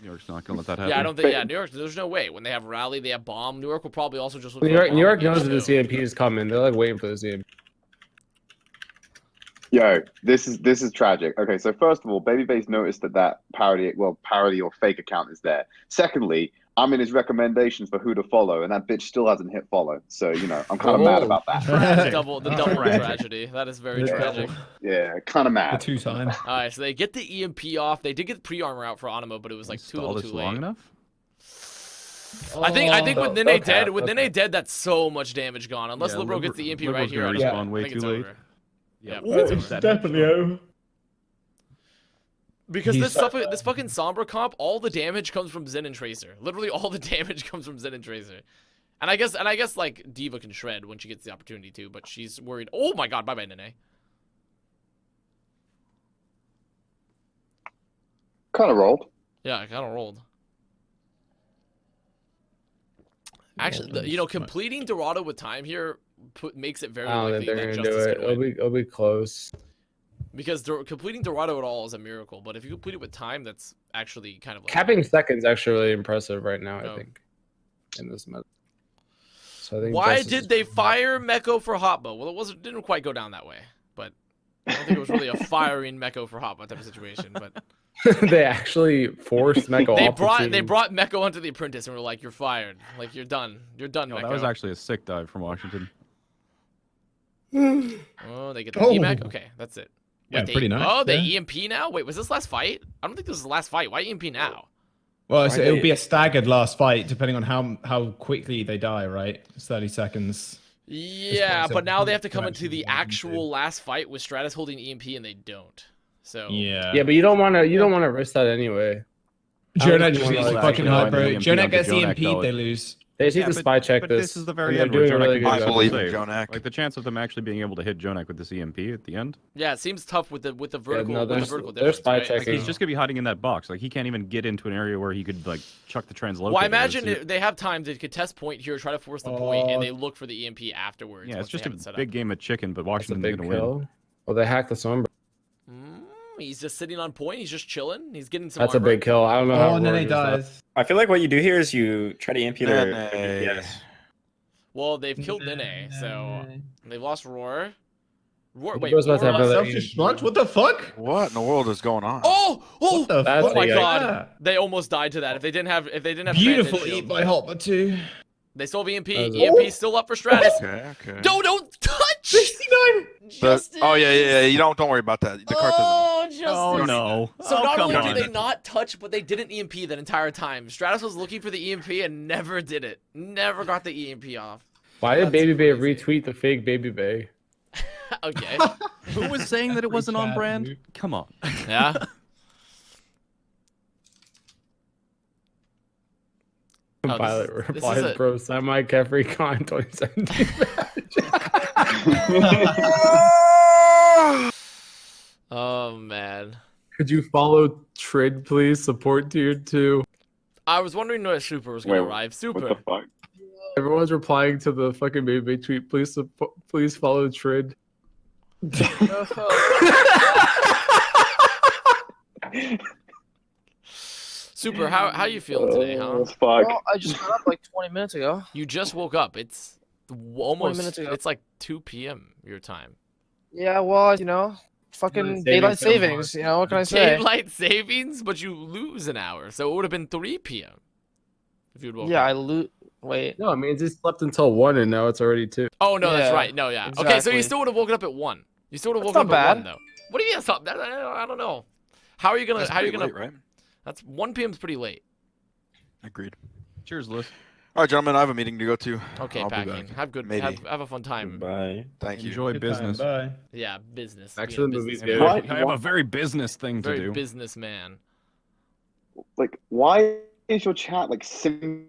New York's not going to let that happen. Yeah, I don't think. Yeah, New York. There's no way. When they have rally, they have bomb. New York will probably also just look. New for a York, New bomb York against knows that the too. CMP is coming. They're like waiting for the CMP. Yo, this is tragic. Okay, so first of all, Babyface noticed that parody or fake account is there. Secondly, I'm in his recommendations for who to follow, and that bitch still hasn't hit follow. So I'm kind of mad about that. The double tragedy. That is very tragic. Yeah, kind of mad. The 2 time. All right, so they get the EMP off. They did get the pre-armor out for Animo, but it was like too little, too late. Long enough? I think with Nene dead, okay. that's so much damage gone. Unless Libero gets the EMP right here, I respawn way think too it's late. over. Yeah, it's over. Definitely over. Because this fucking Sombra comp, all the damage comes from Zen and Tracer. Literally all the damage comes from Zen and Tracer. And I guess like Diva can shred when she gets the opportunity to, but she's worried. Oh my god, bye-bye Nene. Kind of rolled. Yeah, I kind of rolled. Actually, completing Dorado with time here makes it very I don't likely think they're that gonna do Justice it. can win. It'll be close. Because completing Dorado at all is a miracle, but if you complete it with time, that's actually kind of like Capping seconds actually really impressive right now. No. I think in this meta. So I think Why Justice did is- they fire Meko for Hotba? Well, it didn't quite go down that way, but I don't think it was really a firing Meko for Hotba type of situation. But they actually forced Meko they off the team. brought Meko onto the apprentice and were like, "You're fired. Like you're done. You're done, No, Meko." that was actually a sick dive from Washington. Oh, they get the EMAC. Okay, that's it. Yeah, Wait, pretty nice. Oh, they yeah. EMP now. Wait, was this last fight? I don't think this was the last fight. Why EMP now? Well, so it'll be a staggered last fight depending on how quickly they die, right? It's 30 seconds. Yeah, so but now they have to come actually into the EMP. actual last fight with Stratus holding EMP and they don't. So Yeah. But you don't want to risk that anyway. Jonak just wanna, needs to like, fucking hype, bro. EMP Jonak onto gets Jonak, EMP'd, though. they lose. They just need to spy check but this. this is the very and end they're where doing a Jonak really can good I job. believe in save. Jonak. Like the chance of them actually being able to hit Jonak with this EMP at the end. yeah, it seems tough with the vertical. no, with the there's- vertical there's difference, spy right? checking. Like he's just gonna be hiding in that box. Like he can't even get into an area where he could like chuck the translocator. Well, I imagine they have time to contest point here, try to force the point, and Oh. they look for the EMP afterwards. Yeah, once it's just they a have it set big up. game of chicken, but That's a Washington's big gonna win. kill. Well, they hacked the Sombra. He's just sitting on point. He's just chilling. He's getting some. That's a armor. big kill. I don't know how. Oh, and then he Roar does dies. I feel like what you do here is you try to EMP their Nene. yes. Well, they've killed Nene, so they've lost Roar. Roar. that. Wait, Roar's about to have Roar- another Self-destruct? What the fuck? What in the world is going on? Oh! What the That's Oh my a- god! They almost died to that. If they didn't have Beautiful Bandit eat shield. by Hotba too. They still have EMP. That was a- EMP still up for Stratus. Okay. Don't touch. 69. Justin. Oh yeah. You don't worry about that. The cart doesn't. Oh, Justin. Oh no! So Oh, not come only on. did they not touch, but they didn't EMP that entire time. Stratus was looking for the EMP and never did it. Never got the EMP off. Why did That's Baby Bay crazy. retweet the fake Baby Bay? Okay. Who was saying that it wasn't on Sad, brand? dude. Come on. Yeah. Oh, Pilot this is replies, a- bro, semi Kefri Con 2017. Oh man. Could you follow Trid, please? Support tier 2. I was wondering when Super was gonna Wait, arrive. What Super. the fuck? Everyone's replying to the fucking Baby Bay tweet. Please, please follow Trid. Super, how you feeling today, huh? That's fuck. Well, I just got up like 20 minutes ago. You just woke up. It's almost minutes ago. it's like 2 p.m. your time. Yeah, well, you know, fucking daylight savings. You know, what can I say? Daylight savings, but you lose an hour, so it would have been 3 p.m. if you'd woke Yeah, up. I lose. Wait. No, it means he slept until 1 and now it's already 2. Oh no, that's Yeah, right. No, yeah. Okay, so exactly. you still would have woken up at 1. You still would have That's woken up not at 1 bad. though. What do you mean that's not? I don't know. How are you gonna? That's How are you pretty gonna? late, right? That's 1 p.m. is pretty late. Agreed. Cheers, Liz. All right, gentlemen, I have a meeting to go to. Okay, I'll be packing. back. Have good. Maybe. Have a fun time. Bye. Thank you. Enjoy business. Bye. Yeah, business. Actually, being a the movie's businessman. good. I have a very business thing to Very do. businessman. Like, why is your chat like simping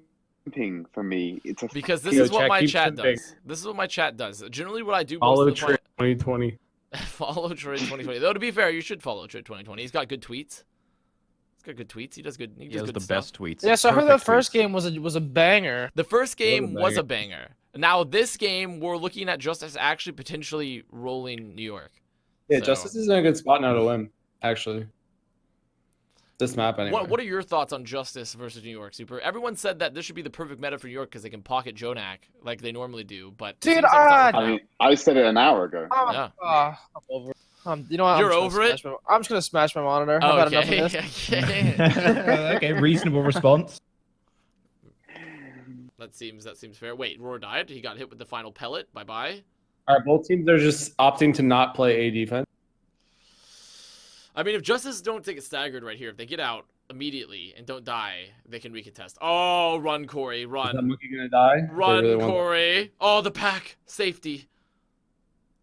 for me? It's a Because this Yo, is what chat, my keep chat simping. does. This is what my chat does. Generally, what I do Follow most of the Trey time. 2020. Follow Trey 2020. Though to be fair, you should follow Trey 2020. He's got good tweets. He's got good tweets. He does good. He He does has good the stuff. best tweets. Yeah, so I heard the Perfect first tweets. game was a banger. The first game was banger. a banger. Now this game, we're looking at Justice actually potentially rolling New York. Yeah, So- Justice is in a good spot now to win, actually. This map, anyway. What are your thoughts on Justice versus New York, Super? Everyone said that this should be the perfect meta for New York because they can pocket Jonak like they normally do, but it Dude, seems like it's not I working mean, I said it an hour ago. Yeah. I'm over it. You know what? You're I'm just gonna over it? smash I'm just gonna smash my monitor. out. I've had enough of Okay. this. Okay. Okay, reasonable response. That seems fair. Wait, Roar died. He got hit with the final pellet. Bye bye. All right, both teams are just opting to not play A defense. I mean, if Justice don't take it staggered right here, if they get out immediately and don't die, they can recontest. Oh, run, Corey, Is that run. monkey gonna die? They Run, really want- Corey. Oh, the pack. Safety.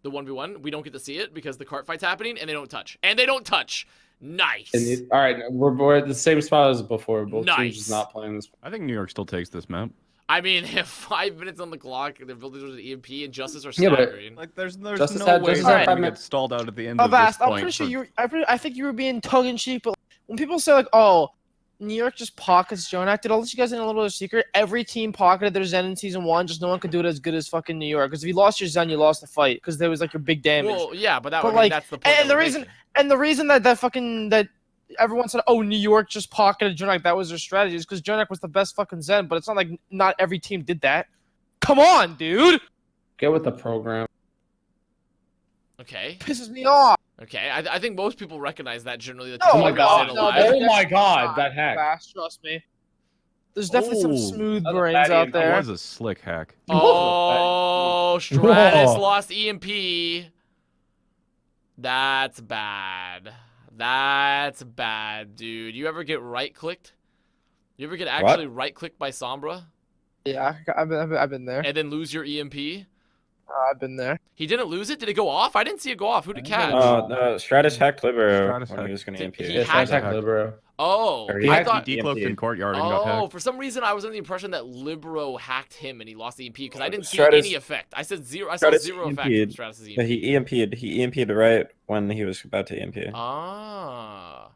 The 1v1. We don't get to see it because the cart fight's happening and they don't touch. And they don't touch. Nice. All right, we're at the same spot as before. Both Nice. teams just not playing this. I think New York still takes this map. I mean, if 5 minutes on the clock, they're building with an EMP and Justice are Yeah, but- staggering. Like, there's Justice no had- way Justice they're had gonna 5 get minutes. stalled out at the end of Avast, this I'm point. pretty sure for- you. I think you were being tongue in cheek, but when people say like, "Oh, New York just pockets Jonak," did I'll let you guys in a little bit of secret. Every team pocketed their Zen in season 1. Just no one could do it as good as fucking New York. Because if you lost your Zen, you lost the fight. Because there was like your big damage. Well, yeah, but that But, would like, that's the point. and that the we're reason making. and the reason that everyone said, "Oh, New York just pocketed Jonak," that was their strategy, is because Jonak was the best fucking Zen. But it's not like not every team did that. Come on, dude. Get with the program. Okay. Pisses me off. Okay. I think most people recognize that generally. That Oh teams my are God, staying no, alive. there's Oh my God, that hack. Fast, trust me. There's definitely some Oh, smooth that's a brains bad out EMP. That there. was a slick hack. Oh, Stratus Whoa. lost EMP. That's bad. That's bad, dude. You ever get right clicked? You ever get actually right clicked by Sombra Yeah, I've been there. and then lose your EMP? I've been there. He didn't lose it? Did it go off? I didn't see it go off. Who did catch? No, Stratus hacked Libero Stratus when hacked. he was going to Did EMP. he Yeah, hacked hack it. Libero. Oh, Or he I hacked thought. He decloaked in courtyard and got Oh, hacked. for some reason I was under the impression that Libero hacked him and he lost the EMP because I didn't see Stratus- any effect. I said zero. I saw Stratus zero effect from EMP'd, Stratus' EMP. But he EMP'd right when he was about to EMP. Ah,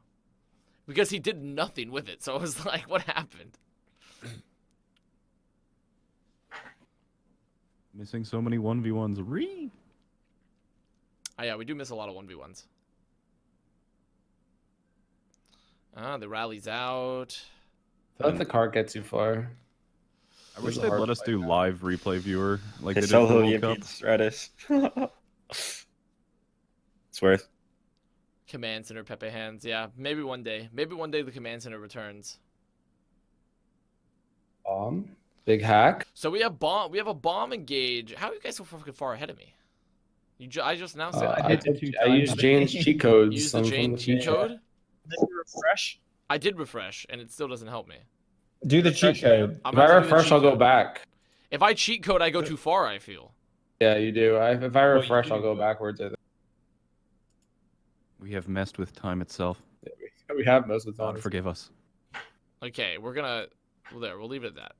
because he did nothing with it. So I was like, what happened? Missing so many 1v1s. Oh yeah, we do miss a lot of 1v1s. Ah, the rally's out. Let the cart get too far. I wish This is a they'd hard let us fight do now. live replay viewer like they His did for the solo World Cup. EMP'd Stratus. It's worth. Command center, Pepe hands. Yeah, maybe one day. Maybe one day the command center returns. Big hack. So we have bomb. We have a bomb engage. How are you guys so fucking far ahead of me? I just announced it. I used Jayne's cheat codes. You used the from Jayne the cheat chat. code? Did you refresh? I did refresh, and it still doesn't help me. Do the cheat code. I'm If I about to do the refresh, cheat I'll go code. back. If I cheat code, I go too far, I feel. Yeah, you do. If I refresh, I'll go backwards. I think. We have messed with time itself. We have most of the God time. forgive us. Okay, we're gonna... Well, there, we'll leave it at that.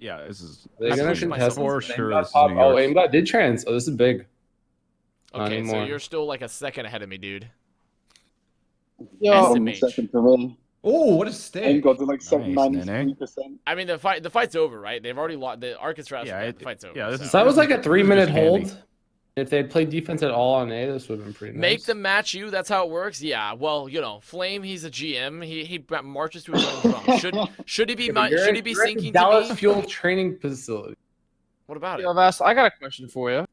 Yeah, this is They're I'm gonna pushing contest myself. for this. sure. Aimbot This is pop- New Oh, York's. Aimbot did trans. Oh, this is big. Not Okay, so anymore. you're still like a second ahead of me, dude. Yo, SMH. Second for me. Oh, what a Ain't stick. got to like Nice, 93%. I mean, the fight's over, right? They've already lost. The Arcus Yeah, the fight's over. yeah, this so. is- So that was like a 3-minute Just candy. hold. If they played defense at all on A, this would have been pretty nice. Make them match you. That's how it works. Yeah. Well, you know, Flame. He's a GM. He marches to his own drum. Should he be should he be sinking Dallas to me? Fuel training facility? What about it? Avast, I got a question for you.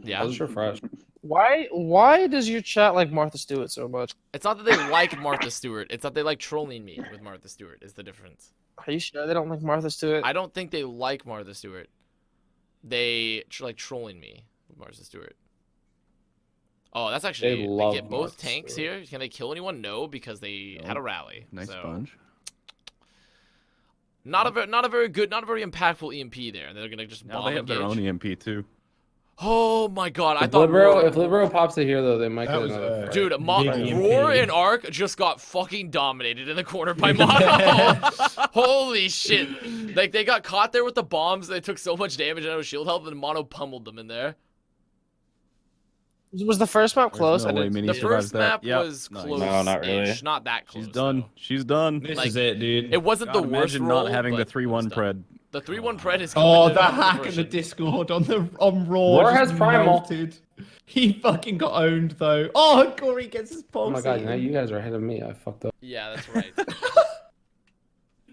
Yeah. Let's refresh. Why does your chat like Martha Stewart so much? It's not that they like Martha Stewart. It's that they like trolling me with Martha Stewart. Is the difference. Are you sure they don't like Martha Stewart? I don't think they like Martha Stewart. They like trolling me with Martha Stewart. Oh, that's actually they get both tanks here. Can they kill anyone? No, because they had a rally. Nice so. sponge. Not a very good, not a very impactful EMP there. They're gonna just Now bomb they have their own EMP too. Oh my god! I If thought Libero pops it here though, they might get another. Dude, Roar and Arc just got fucking dominated in the corner by Mono. Holy shit! Like they got caught there with the bombs. They took so much damage out of shield health, and Mono pummeled them in there. Was the first map close? No way The Mini first survives that. map Yep. was Nice. close. No, not really. Not that close. She's done. though. She's done. This Like, is it, dude. It wasn't the worst Imagine roll, not having the but 3-1 it was done. pred. The 3-1 pred is. Oh, coming the in hack in the version. Discord on Raw. Roar just has primal. melted. He fucking got owned though. Oh, Corey gets his pulse. Oh my god, now you guys are ahead of me. I fucked up. Yeah, that's right.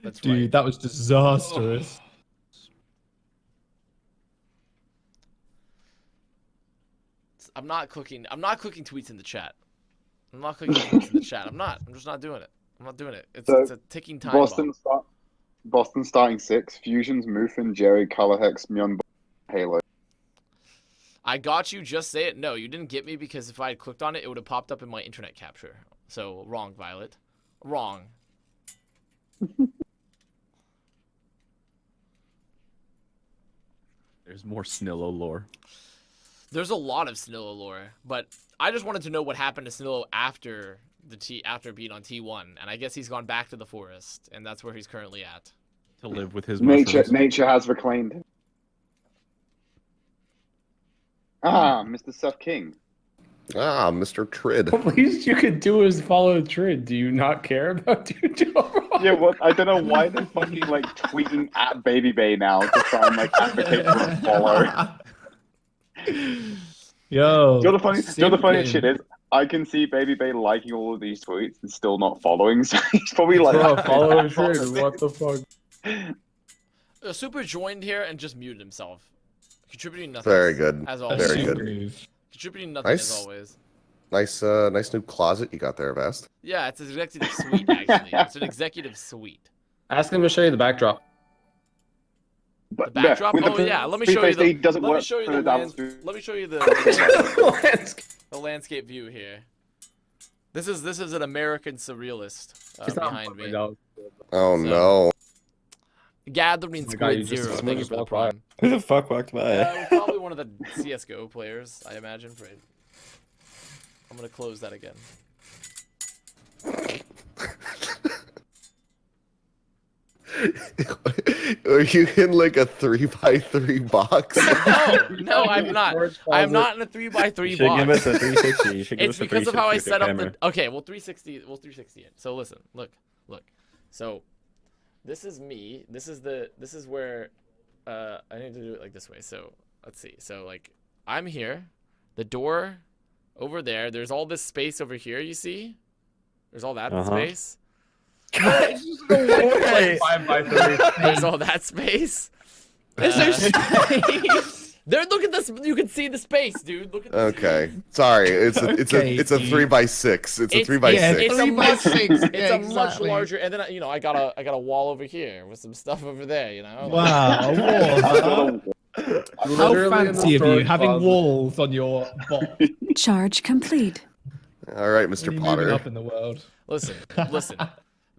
That's Dude, right. that was disastrous. I'm not clicking tweets in the chat. I'm not clicking tweets in the chat. I'm just not doing it. I'm not doing it. It's a ticking time bomb. Boston starting 6. Fusions, Mufin, Jerry, Colorhex, Myeon, Halo. I got you. Just say it. No, you didn't get me because if I had clicked on it, it would have popped up in my internet capture. So wrong, Violet. Wrong. There's more Snillo lore. There's a lot of Snillo lore, but I just wanted to know what happened to Snillo after after being on T1, and I guess he's gone back to the forest, and that's where he's currently at. To live with his Nature mushrooms. has reclaimed him. Ah, Mr. Seth King. Ah, Mr. Trid. The least you could do is follow Trid. Do you not care about Dude? Yeah, well, I don't know why they're fucking like tweeting at Baby Bay now to try and like advocate for a follow. Yo. You know the funniest shit is I can see Baby Bay liking all of these tweets and still not following, so he's probably like, Bro, follow Trid. What the fuck? Super joined here and just muted himself, contributing nothing. Very good. As always. Very good. Contributing nothing as always. Nice, nice new closet you got there, Avast. Yeah, it's an executive suite actually. It's an executive suite. Ask him to show you the backdrop. The backdrop? with the Oh yeah, let me show you the. doesn't Let me work show you for the. the Let me show you the. The landscape view here. This is an American surrealist behind me. Oh no. Gathering Squid Zero. Thank you for the prime. Who the fuck walked by? Probably one of the CS:GO players, I imagine. I'm gonna close that again. Are you in like a 3x3 box? No, I'm not. I'm not in a 3x3 You should box. give us a 360. You should give It's us a because of how I 360 set up camera. the. Okay, well 360. We'll 360 it. So listen, look. So, this is me. This is where, I need to do it like this way. So let's see. So like, I'm here. The door, over there. There's all this space over here. You see? There's all that space. It's just a way. 5x3. There's all that space. Is there space? There, look at this. You can see the space, dude. Look at this. Okay. Sorry. It's a 3x6. It's a 3x6. It's a 3 by much, 6. it's Yeah, a much exactly. larger. And then you know, I got a wall over here with some stuff over there. You know. Wow, a wall. How fancy of you having walls on your box. Charge complete. All right, What are Mr. you Potter. moving up in the world. Listen.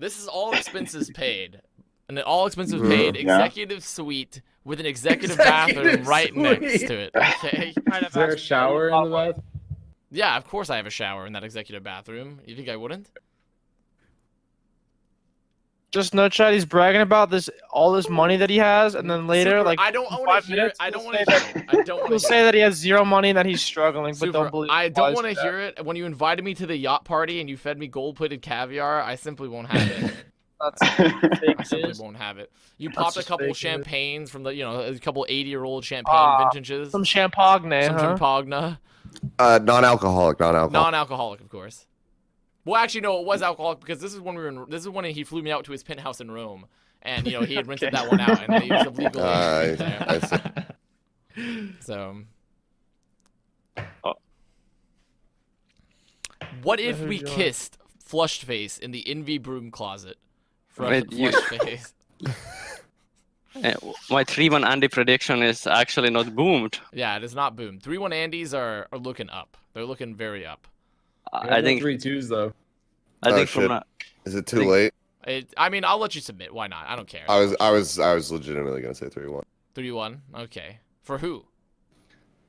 This is all expenses paid. An all expenses paid executive suite with an executive bathroom right next to it. Okay. Is there a shower in the bath? Yeah, of course I have a shower in that executive bathroom. You think I wouldn't? Just no chat. He's bragging about all this money that he has, and then later, Super, like I don't want to hear it. I don't want to hear it. I don't want he'll to say that he has zero money and that he's struggling, but Super, don't believe. I don't want to hear it. When you invited me to the yacht party and you fed me gold-plated caviar, I simply won't have it. That's I simply won't have it. You popped a just couple fake news. champagnes from the, a couple 80-year-old champagne vintages. Some champagne, Some huh? champagne. Non-alcoholic. Non-alcoholic, of course. Well, actually, no, it was alcoholic because this is when he flew me out to his penthouse in Rome, and he had rented that one out, and he was of legal age. I see. So, what if we kissed flushed face in the envy broom closet? Wait, Flushed face. My 3-1 Andy prediction is actually not boomed. Yeah, it is not boomed. 3-1 Andys are looking up. They're looking very up. I think 3-2s though. I think shit. from that. Is it too late? I mean, I'll let you submit. Why not? I don't care. I was legitimately gonna say 3-1. 3-1. Okay. For who?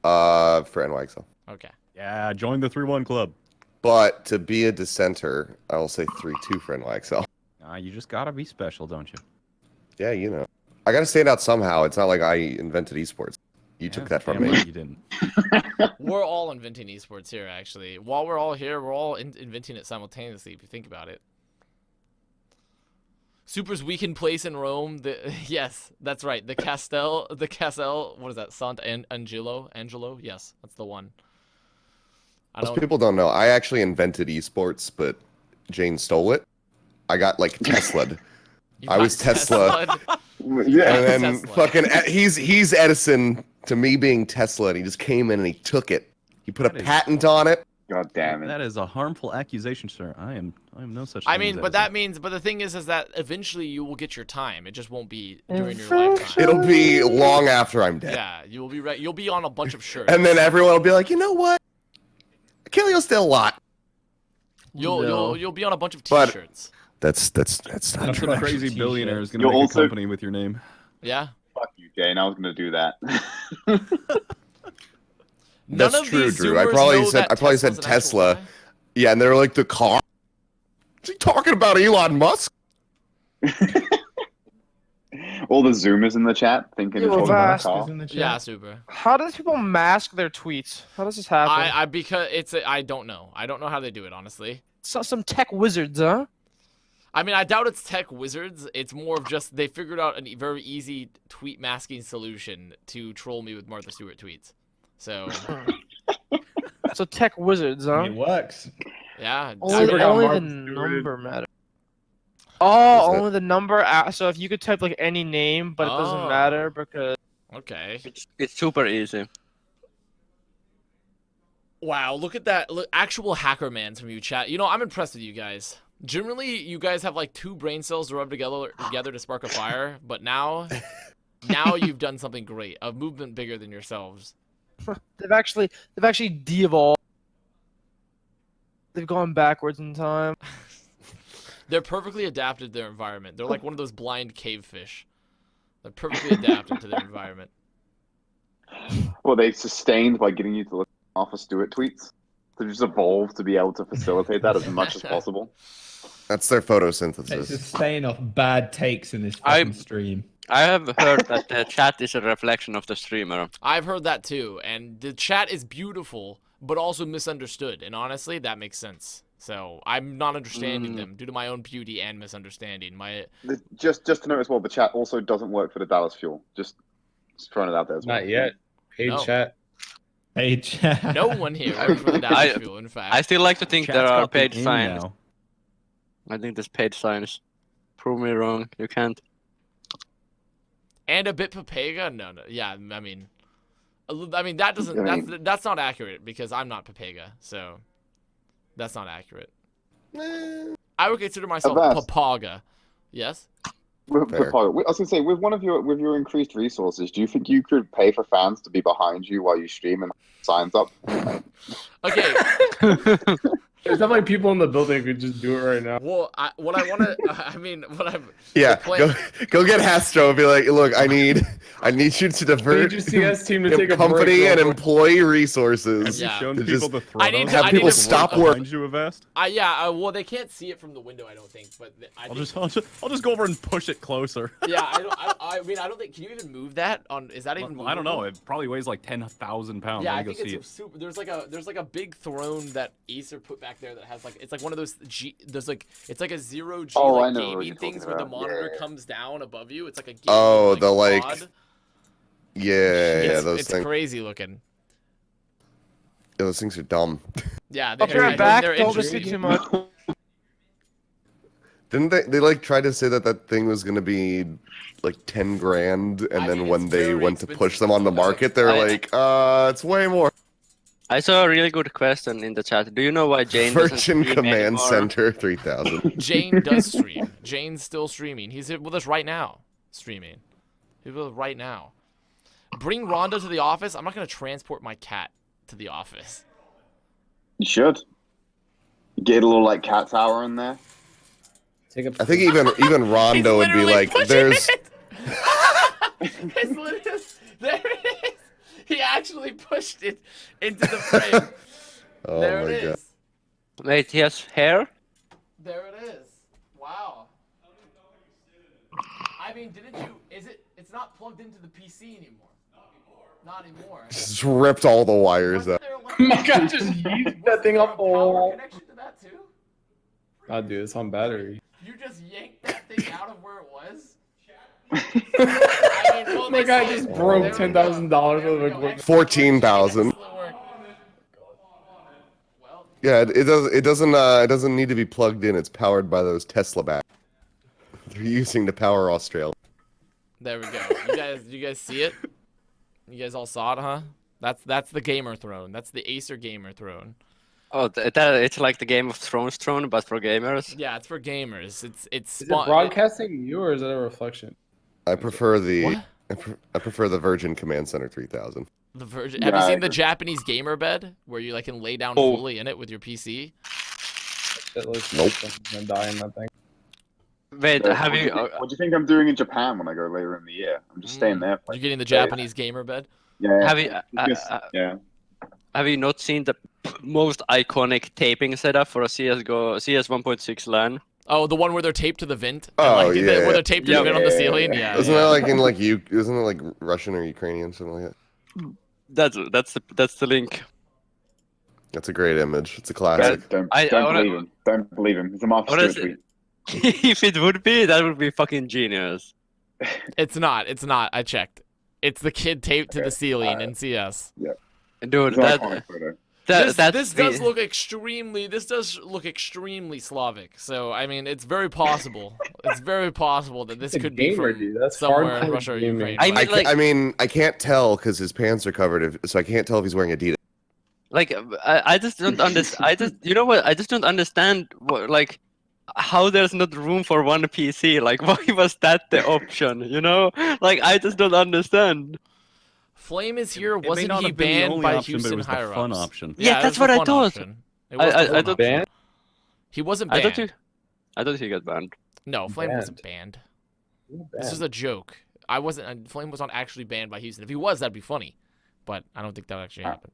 For NYXL. Okay. Yeah, join the 3-1 club. But to be a dissenter, I will say 3-2 for NYXL. You just gotta be special, don't you? Yeah, I gotta stand out somehow. It's not like I invented esports. You took that from me. You didn't. We're all inventing esports here, actually. While we're all here, we're all inventing it simultaneously, if you think about it. Super's weekend place in Rome. Yes, that's right. The Castel, what is that? Angelo? Yes, that's the one. Most people don't know. I actually invented esports, but Jayne stole it. I got like Tesla'd. I was Tesla. Yeah. And then fucking he's Edison to me being Tesla, and he just came in and he took it. He put a patent on it. God damn it. That is a harmful accusation, sir. I am no such I thing mean, as but Edison. the thing is that eventually you will get your time. It just won't be during your lifetime. It'll be long after I'm dead. Yeah, you will be right. You'll be on a bunch of shirts. And then everyone will be like, you know what? Achilleo's still a lot. You'll be on a bunch of But- t-shirts. That's not true. Some crazy billionaire is gonna You'll make also- a company with your name. Yeah. Fuck you, Jayne. I was gonna do that. That's None of true, these Drew. I Zoomers probably know said that Tesla's an actual Tesla. guy. Yeah, and they're like the car. Is he talking about Elon Musk? All the Zoomers in the chat thinking it's all about Avast car. Yeah, super. How does people mask their tweets? How does this happen? Because I don't know. I don't know how they do it, honestly. Some tech wizards, huh? I mean, I doubt it's tech wizards. It's more of just they figured out a very easy tweet masking solution to troll me with Martha Stewart tweets. So, So tech wizards, huh? It works. yeah. Only the Martha number matters. Oh, only the number. So if you could type like any name, but it doesn't matter because. Okay. It's super easy. Wow, look at that. Look, actual hacker mans from you, chat. I'm impressed with you guys. Generally, you guys have like 2 brain cells to rub together to spark a fire, but now you've done something great. A movement bigger than yourselves. They've actually de-evolved. They've gone backwards in time. They're perfectly adapted to their environment. They're like one of those blind cave fish. They're perfectly adapted to their environment. Well, they sustained by getting you to look at Martha Stewart tweets. They just evolved to be able to facilitate that as much as possible. That's their It's photosynthesis. just staying off bad takes in this fucking stream. I have heard that the chat is a reflection of the streamer. I've heard that too, and the chat is beautiful, but also misunderstood. And honestly, that makes sense. So I'm not understanding them due to my own beauty and misunderstanding. Just to note as well, the chat also doesn't work for the Dallas Fuel. Just throwing it out there as well. Not yet. Paid No. chat. Paid chat. No one here works for the Dallas Fuel, in fact. I still like to think Chat's there are got the paid in signs. now. I think there's paid signs. Prove me wrong. You can't. And a bit Papega? No. Yeah, I mean that doesn't. That's not accurate because I'm not Papega, so that's not accurate. I would consider myself Avast. Papaga. Yes. I was gonna say, with your increased resources, do you think you could pay for fans to be behind you while you stream and signs up? Okay. There's definitely people in the building who could just do it right now. Well, what Yeah, plan- go get Hastro and be like, look, I need you to divert Need your CS team to take a company break and real quick. employee resources. Have you Yeah. shown To people just the throw I need to- have I people need to- stop behind work. you, Avast? well, they can't see it from the window, I don't think. But I'll just go over and push it closer. Yeah, I mean, I don't think. Can you even move that? Is that even? Well, I don't know. movable? It probably weighs like 10,000 pounds. Yeah, Let I me go think see it's it. super. There's like a big throne that Acer put back back there that has like it's like one of those there's like it's like a 0G Oh, I like know what gaming you're things talking where the about. monitor Yeah. comes down above you. It's like a gaming, Oh, like, the like, quad. yeah, those It's things. crazy looking. Yeah, those things are dumb. Yeah, Hope you're back. they're Don't listen interesting. too much. Didn't they like try to say that that thing was gonna be like 10 grand, and then when they went to push them on the market, they're like, it's way more. I saw a really good question in the chat. Do you know why Jayne doesn't Virgin stream Command anymore? Center 3000. Jayne does stream. Jayne's still streaming. He's with us right now, streaming. He's with us right now. Bring Rhonda to the office. I'm not gonna transport my cat to the office. You should. Get a little like cat tower in there. I think even Rondo would be like, there's. It's literally there it is. He actually pushed it into the frame. Oh there my it god. is. Wait, he has hair? There it is. Wow. I mean, didn't you? It's not plugged into the PC anymore. Not anymore. Just ripped all the wires out. Oh my god, just yeet that thing off the wall. Connection to that too? God, dude, it's on battery. You just yanked that thing out of where it was? I mean, well, My guy just broke $10,000 worth of equipment. 14,000. Yeah, it doesn't need to be plugged in. It's powered by those Tesla batteries. They're using to power Australia. There we go. You guys see it? You guys all saw it, huh? That's the gamer throne. That's the Acer gamer throne. Oh, it's like the Game of Thrones throne, but for gamers. Yeah, it's for gamers. It's Is it broadcasting you or is it a reflection? I prefer the What? I prefer the Virgin Command Center 3000. The Virgin. Have you seen the Japanese gamer bed where you like can lay down fully in it with your PC? It looks Nope. gonna die in that thing. Wait, So, have you? What do you think I'm doing in Japan when I go later in the year? I'm just staying there. You're getting the Japanese gamer bed. Yeah. Have you? Yeah. Have you not seen the most iconic taping setup for a CS:GO CS 1.6 LAN? Oh, the one where they're taped to the vent. Oh, and, like, yeah. Where they're taped to the vent on the ceiling. Yeah. Isn't that like in like isn't it like Russian or Ukrainian, something like that? That's the link. That's a great image. It's a classic. Don't believe him. Don't believe him. It's a Martha Stewart tweet. If it would be, that would be fucking genius. It's not. It's not. I checked. It's the kid taped to the ceiling in CS. Yeah. Dude, It's an iconic photo. This does look extremely. This does look extremely Slavic. So I mean, it's very possible. It's very possible that this It's a could be gamer, from dude. That's somewhere in hardcore Russia or gaming. Ukraine. I mean, I can't tell because his pants are covered, so I can't tell if he's wearing Adidas. Like, I just don't understand. You know what? I just don't understand like how there's not room for one PC. Like, why was that the option? You know, like I just don't understand. Flame is here. It may Wasn't not he have been the banned only by option, but it Houston was the higher fun ups? option. Yeah, it that's was the what I fun thought. option. It was the fun option. He wasn't I banned. thought he got banned. No, Flame Banned. wasn't banned. This is a joke. I wasn't. Flame was not actually banned by Houston. If he was, that'd be funny. But I don't think that would actually happen.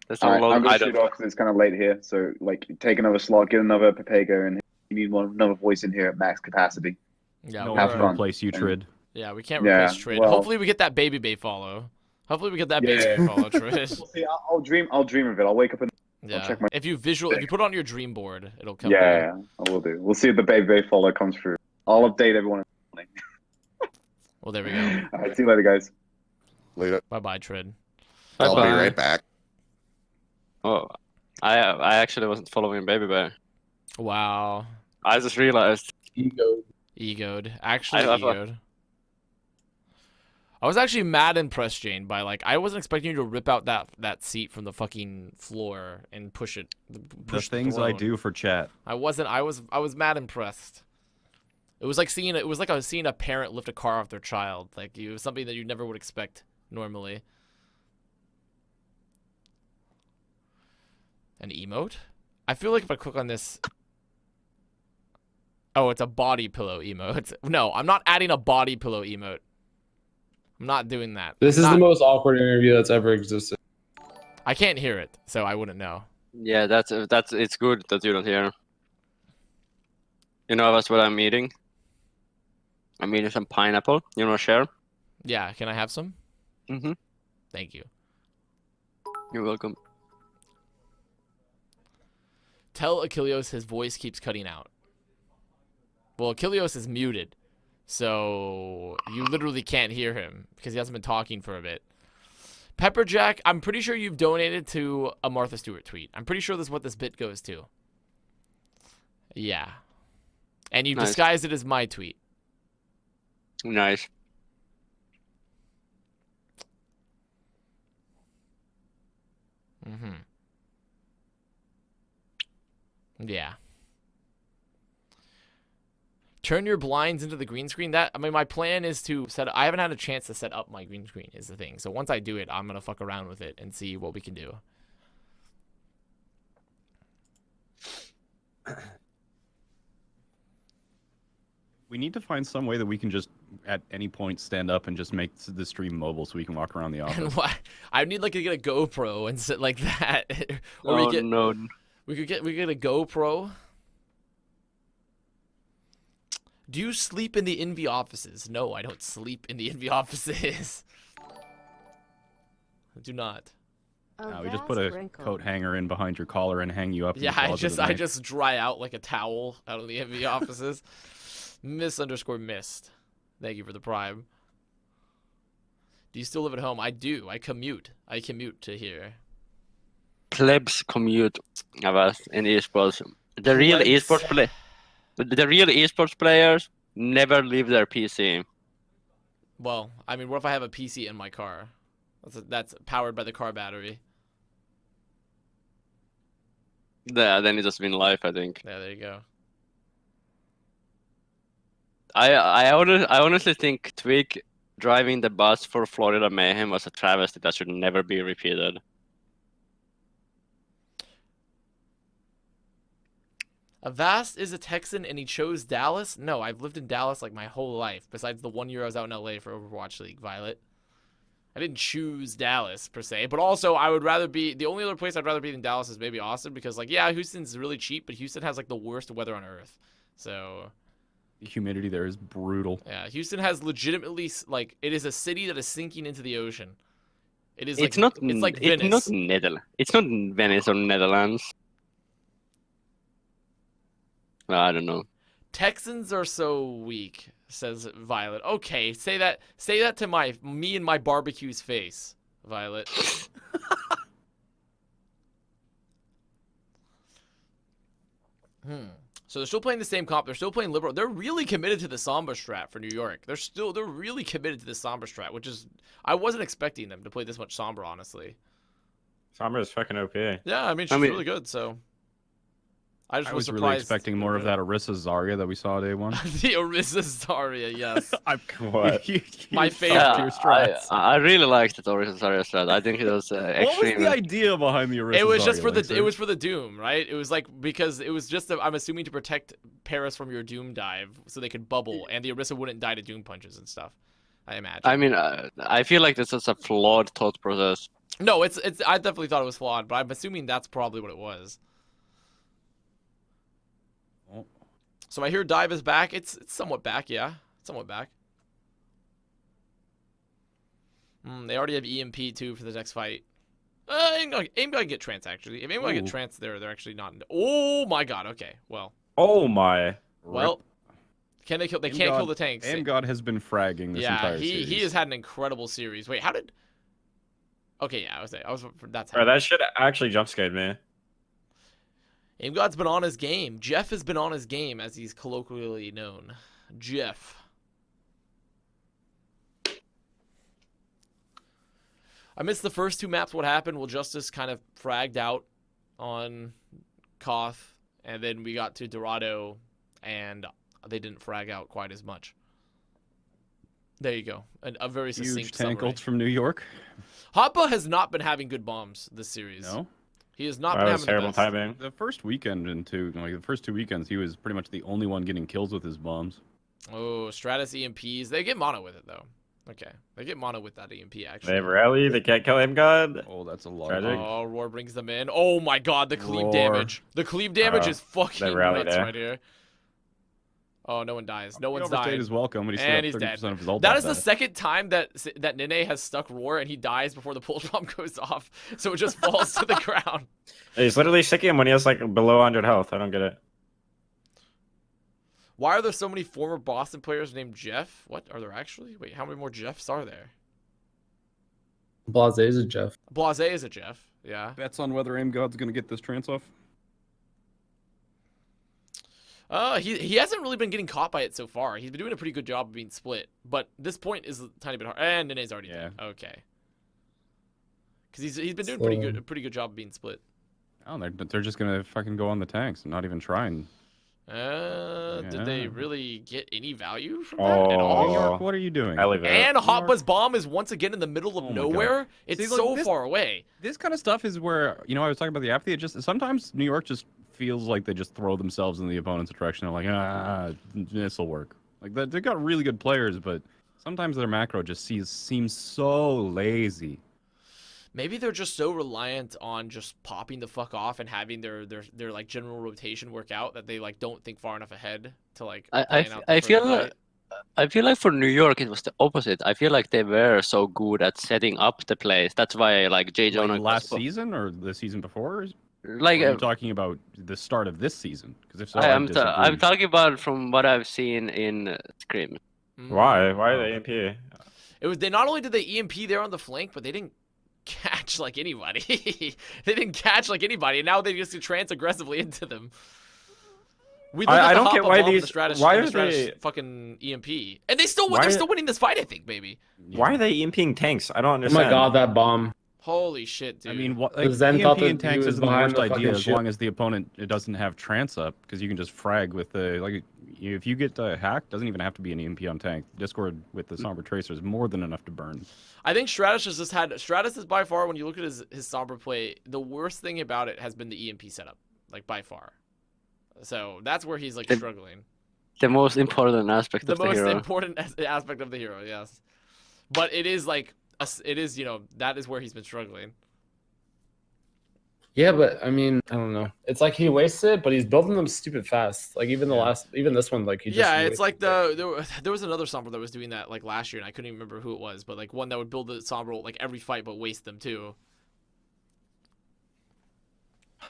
That's All right, all I'm gonna I shoot don't. off because it's kind of late here. So like, take another slot, get another Papego, and you need another voice in here at max capacity. Yeah, No have one fun. can replace you, Trid. Yeah, we can't Yeah, replace Trid. well- Hopefully, we get that Baby Bay follow. Hopefully, we get that Baby Yeah. Bay follow, Trid. We'll see. I'll dream. I'll dream of it. I'll wake up and Yeah. I'll check my. If you put it on your dream board, it'll come. Yeah, back. I will do. We'll see if the Baby Bay follow comes through. I'll update everyone. in the morning. Well, there we go. All right, see you later, guys. Later. Bye, bye, Trid. I'll be Bye-bye. right back. Oh, I actually wasn't following Baby Bear. Wow. I just realized. Egoed. Actually, I- egoed. I was actually mad impressed, Jayne, by like I wasn't expecting you to rip out that seat from the fucking floor and push it. The Push things I throne. do for chat. I wasn't. I was mad impressed. It was like seeing a parent lift a car off their child. Like it was something that you never would expect normally. An emote? I feel like if I click on this. Oh, it's a body pillow emote. No, I'm not adding a body pillow emote. I'm not doing that. This is the most awkward interview that's ever existed. I can't hear it, so I wouldn't know. Yeah, that's it's good that you don't hear. You know that's what I'm eating. I'm eating some pineapple. You wanna share? Yeah, can I have some? Mm-hmm. Thank you. You're welcome. Tell Achilleos his voice keeps cutting out. Well, Achilleos is muted, so you literally can't hear him because he hasn't been talking for a bit. Pepperjack, I'm pretty sure you've donated to a Martha Stewart tweet. I'm pretty sure that's what this bit goes to. Yeah. And you disguised it as my tweet. Nice. Yeah. Turn your blinds into the green screen. I mean, my plan is to set I haven't had a chance to set up my green screen is the thing. So once I do it, I'm going to fuck around with it and see what we can do. We need to find some way that we can just at any point stand up and just make the stream mobile so we can walk around the office. And why? I need like to get a GoPro and sit like that. Or Oh no. We could get a GoPro. Do you sleep in the Envy offices? No, I don't sleep in the Envy offices. I do not. No, we just put a coat hanger in behind your collar and hang you up. Yeah, in the I closet at night. just dry out like a towel out of the Envy offices. Miss_missed. Thank you for the prime. Do you still live at home? I do. I commute. I commute to here. Plebs commute, Avast, in esports. The real esports players never leave their PC. Well, I mean, what if I have a PC in my car? That's powered by the car battery. Yeah, then it just been life, I think. Yeah, there you go. I honestly think Twig driving the bus for Florida Mayhem was a travesty that should never be repeated. Avast is a Texan and he chose Dallas? No, I've lived in Dallas like my whole life, besides the 1 year I was out in LA for Overwatch League, Violet. I didn't choose Dallas, per se, but also I would rather be, the only other place I'd rather be than Dallas is maybe Austin, because, like, yeah, Houston's really cheap, but Houston has, like, the worst weather on Earth, so... The humidity there is brutal. Yeah, Houston has legitimately, like, it is a city that is sinking into the ocean. It is, It's like, not. it's like It's Venice. not Netherlands. It's not Venice or Netherlands. I don't know. Texans are so weak, says Violet. Okay, say that to me and my barbecue's face, Violet. So they're still playing the same comp. They're still playing liberal. They're really committed to the Samba strat for New York. They're really committed to the Samba strat, which is, I wasn't expecting them to play this much Sombra, honestly. Sombra is fucking OP. Yeah, I mean, she's really good, so. I was surprised. Really expecting more of that Orisa Zarya that we saw day one. The Orisa Zarya, yes. What? My favorite. Yeah, I really liked the Orisa Zarya strat. I think it was What was the idea behind the Orisa? It was just for Zarya, the it was for the Doom, right? It was like, because it was just I'm assuming to protect Paris from your Doom dive so they could bubble and the Orisa wouldn't die to Doom punches and stuff. I imagine. I mean, I feel like this is a flawed thought process. No, it's I definitely thought it was flawed, but I'm assuming that's probably what it was. So I hear dive is back. It's somewhat back, yeah. Somewhat back. They already have EMP too for the next fight. Aim gonna get trance actually. If aim gonna get trance, they're actually not. Oh my god. Okay. Well. Oh my. Well. Can they kill? They can't kill the tanks. AimGod has been fragging this entire series. He has had an incredible series. Wait, how did? Okay, yeah, I was that's. Bro, that shit actually jump scared me. AimGod's been on his game. Jeff has been on his game, as he's colloquially known. Jeff. I missed the first two maps. What happened? Well, Justice kind of fragged out on Koth, and then we got to Dorado, and they didn't frag out quite as much. There you go. A very succinct Huge tank summary. ult from New York. Hoppa has not been having good bombs this series. No? He has not been having terrible the best. timing. The first weekend the first 2 weekends, he was pretty much the only one getting kills with his bombs. Oh, Stratus EMPs. They get mono with it, though. Okay. They get mono with that EMP, actually. They rally. They can't kill AimGod. Oh, that's a lot. Tragic. Oh, Roar brings them in. Oh my god, the cleave Roar. damage. The cleave damage is fucking rally nuts there. right here. Oh, no one dies. No one's overstayed died. his welcome, and And he's he's dead. 30% of his ult That off is the second time that Nene has stuck Roar and he dies before the pulse bomb goes off. So it just falls to the ground. He's literally sticking him when he has like below 100 health. I don't get it. Why are there so many former Boston players named Jeff? What are there actually? Wait, how many more Jeffs are there? Blase is a Jeff. Blase is a Jeff. Yeah. Bets on whether Aim God's gonna get this trance off. He hasn't really been getting caught by it so far. He's been doing a pretty good job of being split, but this point is a tiny bit hard. And Nene's already dead. Okay. Because he's been doing a pretty good job of being split. Oh, they're just gonna fucking go on the tanks and not even try and. Did they really get any value from that Oh, at all? New York, what are you doing? And Hot Buzz Bomb is once again in the middle of nowhere. It's See, look, so this- far away. This kind of stuff is where I was talking about the apathy. It just sometimes New York just feels like they just throw themselves in the opponent's direction. They're like, this will work. Like they got really good players, but sometimes their macro just seems so lazy. Maybe they're just so reliant on just popping the fuck off and having their like general rotation work out that they like don't think far enough ahead to like. I feel like for New York it was the opposite. I feel like they were so good at setting up the plays. That's why like Jayne Like last season or the season before? Like are you talking about the start of this season? Because if so, I'm disagree. talking about from what I've seen in Scrim. Why? Why are they EMP? It was they not only did they EMP there on the flank, but they didn't catch like anybody. They didn't catch like anybody, and now they just trans aggressively into them. I don't get why these. Why are they they fucking EMP? And they still win. They're still winning this fight, I think, maybe. Why are they EMPing tanks? I don't Oh understand. my god, that bomb. Holy shit, dude. I mean, Zen thought that EMP in tanks he was isn't the behind worst the idea fucking as ship. long as the opponent doesn't have trance up, because you can just frag with the like. If you get hacked, doesn't even have to be an EMP on tank. Discord with the Somber Tracer is more than enough to burn. I think Stratus has just had Stratus is by far, when you look at his Sombra play, the worst thing about it has been the EMP setup, like by far. So that's where he's like struggling. The most important aspect The of the most hero. important aspect of the hero, yes. But it is like it is, that is where he's been struggling. Yeah, but I mean, I don't know. It's like he wastes it, but he's building them stupid fast. Like even this one, like he just. Yeah, it's like there was another Sombra that was doing that like last year, and I couldn't even remember who it was, but like one that would build the Sombra like every fight, but waste them too.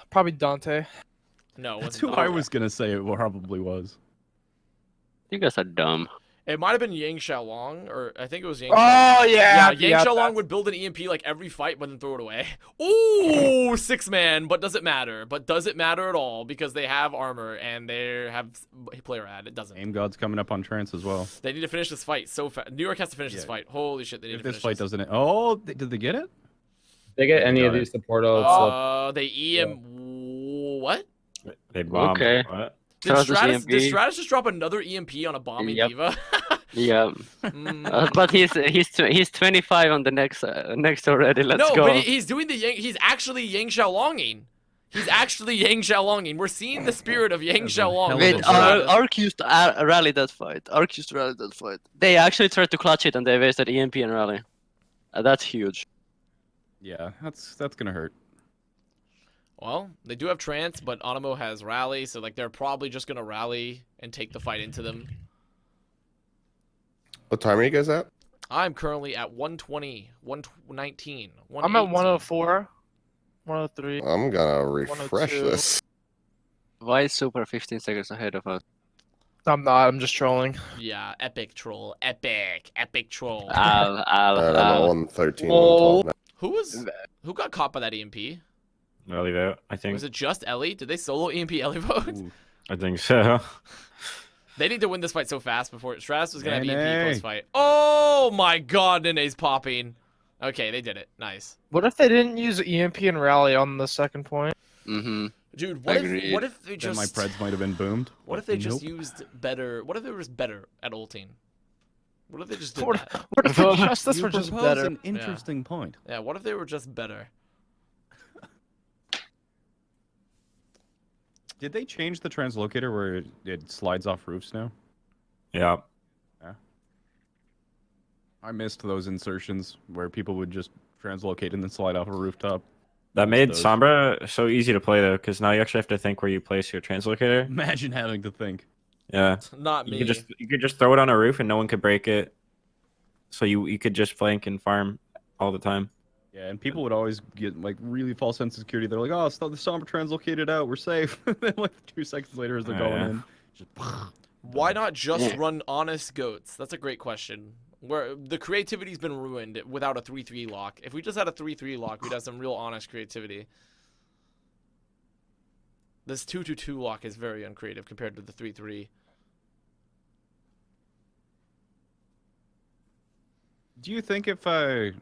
Probably Dante. No, it That's wasn't who I Dante. was gonna say it probably was. You guys are dumb. It might have been Yang Xiaolong, or I think it was Yang. Oh, Xiaolong. yeah, Yang yeah, Xiaolong would build an EMP like every fight, but then throw it away. Ooh, 6-man, but does it matter? But does it matter at all? Because they have armor and they have player ad. It doesn't. Aim God's coming up on trance as well. They need to finish this fight so fast. New York has to finish this fight. Holy shit, they need If to this finish fight doesn't, did they get it? They get any of these support ults. They EM. What? They bomb. Okay. What? Did Stratus, EMP. did Stratus just drop another EMP on a bombing Yep. diva? Yeah. But he's 25 on the next already. Let's no, go. but he's doing the Yang. He's actually Yang Xiaolonging. He's actually Yang Xiaolonging. We're seeing the spirit of Yang Xiaolong. Wait, Arc used to rally that fight. Arc used to rally that fight. They actually tried to clutch it and they wasted EMP and rally. That's huge. Yeah, that's gonna hurt. Well, they do have trance, but Onimo has rally, so like they're probably just gonna rally and take the fight into them. What time are you guys at? I'm currently at 120, 119, I'm at 104, 103. I'm gonna refresh 102. this. Why is Super 15 seconds ahead of us? I'm not. I'm just trolling. Yeah, epic troll, epic troll. Al. Alright, I'm on 13, Oh. 112 now. Who got caught by that EMP? Ellie vote, I think. Was it just Ellie? Did they solo EMP Ellie vote? I think so. They need to win this fight so fast before Stratus was gonna have Nene. EMP post fight. Oh my god, Nene's popping. Okay, they did it. Nice. What if they didn't use EMP and rally on the second point? Mm-hmm. Dude, what if they Then just my Preds might have been boomed. What if they just Nope. used better? What if they were just better at ulting? What if they just did What, that? what if the Justice You were just propose better? an interesting point. Yeah, what if they were just better? Did they change the translocator where it slides off roofs now? Yeah. I missed those insertions where people would just translocate and then slide off a rooftop. That made those. Sombra so easy to play though, because now you actually have to think where you place your translocator. Imagine having to think. Yeah. Not me. You could just throw it on a roof and no one could break it. So you could just flank and farm all the time. Yeah, and people would always get like really false sense of security. They're like, "Oh, the Sombra translocated out. We're safe." Then like 2 seconds later, as they're going in, just. Why not just run honest goats? That's a great question. Where the creativity's been ruined without a 3-3 lock. If we just had a 3-3 lock, we'd have some real honest creativity. This 2-2 lock is very uncreative compared to the 3-3. Do you think if McCree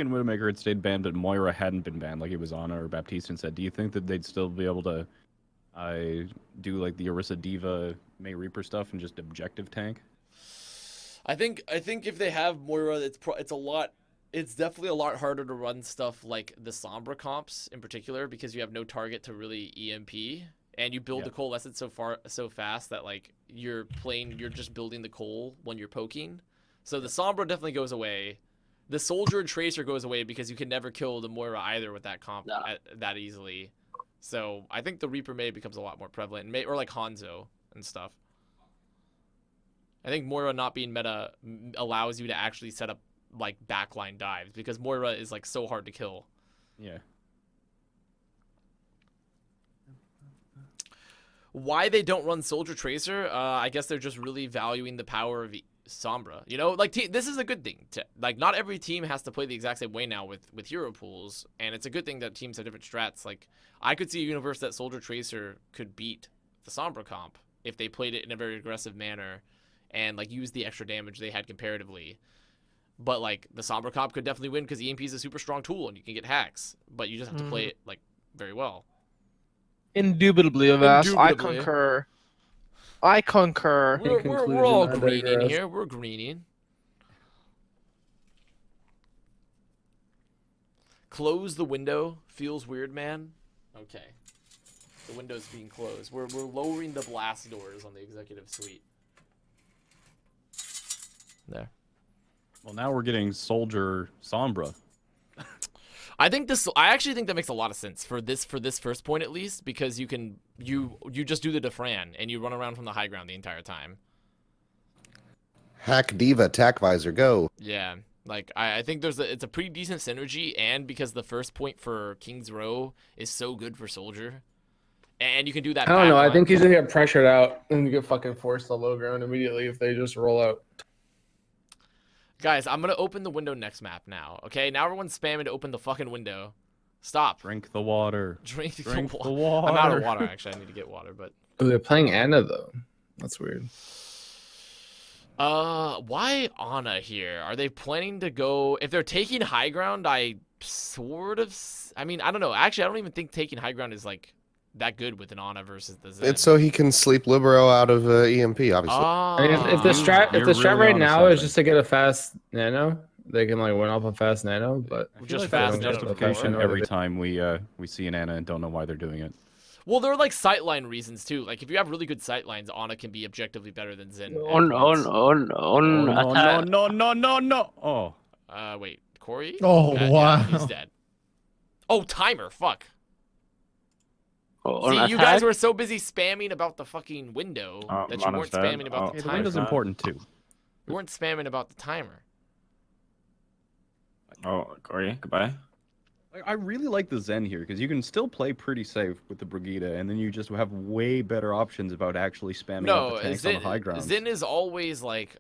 and Widowmaker had stayed banned, but Moira hadn't been banned, like it was Ana or Baptiste instead, do you think that they'd still be able to do like the Orisa Diva May Reaper stuff and just objective tank? I think if they have Moira, it's definitely a lot harder to run stuff like the Sombra comps in particular, because you have no target to really EMP, and you build the coalescence so fast that like you're just building the coal when you're poking. So the Sombra definitely goes away. The Soldier and Tracer goes away because you can never kill the Moira either with that comp that easily. So I think the Reaper May becomes a lot more prevalent, or like Hanzo and stuff. I think Moira not being meta allows you to actually set up like backline dives, because Moira is like so hard to kill. Yeah. Why they don't run Soldier Tracer? I guess they're just really valuing the power of Sombra. You know, like this is a good thing. Like not every team has to play the exact same way now with hero pools, and it's a good thing that teams have different strats. Like I could see a universe that Soldier Tracer could beat the Sombra comp if they played it in a very aggressive manner and like use the extra damage they had comparatively. But like the Sombra comp could definitely win because EMP is a super strong tool and you can get hacks, but you just have to play it like very well. Indubitably, Avast. I concur. I concur. We're all greening here. We're greening. Close the window. Feels weird, man. Okay. The window's being closed. We're lowering the blast doors on the executive suite. There. Well, now we're getting Soldier Sombra. I actually think that makes a lot of sense for this first point at least, because you just do the Defran and you run around from the high ground the entire time. Hack Diva, Attack Visor, go. Yeah, like I think it's a pretty decent synergy, and because the first point for King's Row is so good for Soldier, and you can do that. I don't know. I think he's gonna get pressured out and get fucking forced to low ground immediately if they just roll out. Guys, I'm gonna open the window next map now. Okay, now everyone's spamming to open the fucking window. Stop. Drink the water. Drink the water. I'm out of water. Actually, I need to get water. But oh, they're playing Ana though. That's weird. Why Ana here? Are they planning to go? If they're taking high ground, I mean, I don't know. Actually, I don't even think taking high ground is like that good with an Ana versus the Zen. It's so he can sleep Libero out of EMP, obviously. I mean, if the strat right now is just to get a fast nano, they can like win off a fast nano. But just fast justification every time we see an Ana and don't know why they're doing it. Well, there are like sightline reasons too. Like if you have really good sightlines, Ana can be objectively better than Zen. No. Oh. Wait, Corey? Oh, wow. Yeah, he's dead. Oh, timer. Fuck. Oh, see, you guys were so busy spamming about the fucking window that you weren't spamming about the The timer. window's important too. You weren't spamming about the timer. Oh, Corey, goodbye. Like, I really like the Zen here because you can still play pretty safe with the Brigida, and then you just have way better options about actually spamming out the tanks on the high ground. Zen is always like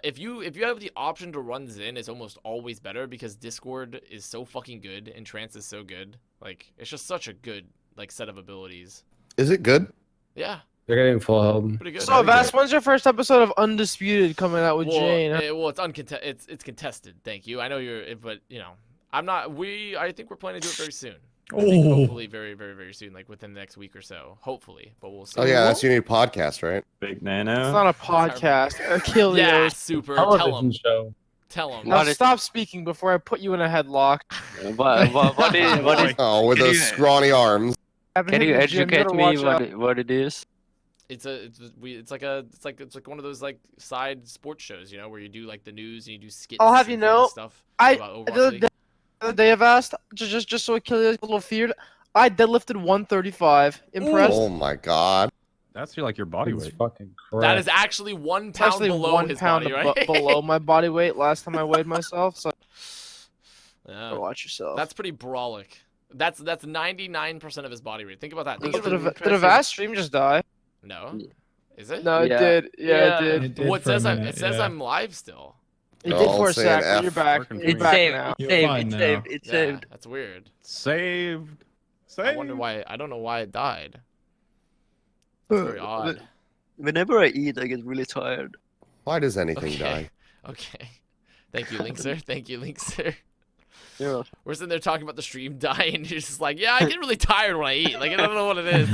if you have the option to run Zen, it's almost always better because Discord is so fucking good and Trance is so good. Like it's just such a good like set of abilities. Is it good? Yeah. They're getting full health. Pretty good. So, Avast, when's your first episode of Undisputed coming out with Jayne? Well, it's contested. Thank you. I know but you know, I'm not. I think we're planning to do it very soon. I think hopefully, very, very, very soon, like within the next week or so. Hopefully, but we'll see. Oh yeah, that's your new podcast, right? Big Nano. It's not a podcast. Achilles. Yeah, super. Tell him. Show. Tell him. Now stop speaking before I put you in a headlock. What is? Oh, with those scrawny arms. Can you educate me what it is? It's like one of those like side sports shows, you know, where you do like the news and you do skits. I'll have you know, stuff the other day I've asked just so Achilles a little feared. I deadlifted 135. Impressed. Oh my god. That's like your body That's weight. fucking crap. That is actually 1 It's pound actually below 1 his pound body, right? below my body weight last time I weighed myself. So Yeah. watch yourself. That's pretty brawlic. That's 99% of his body weight. Think about that. Think Did of the Avast stream just die? No. Is it? No, it did. Yeah, it did. Well, it for a says minute, it says yeah. I'm live still. It Oh, did for a saying sec, but F. you're back. Working You're for back saved. now. You're Saved. fine It's now. saved. It's Yeah, saved. that's weird. Saved. I wonder why. I don't know why it died. That's very odd. Whenever I eat, I get really tired. Why does anything Okay. die? Okay. Thank you, Linkser. Thank you, Linkser. Yeah. We're sitting there talking about the stream dying, and you're just like, yeah, I get really tired when I eat. Like, I don't know what it is.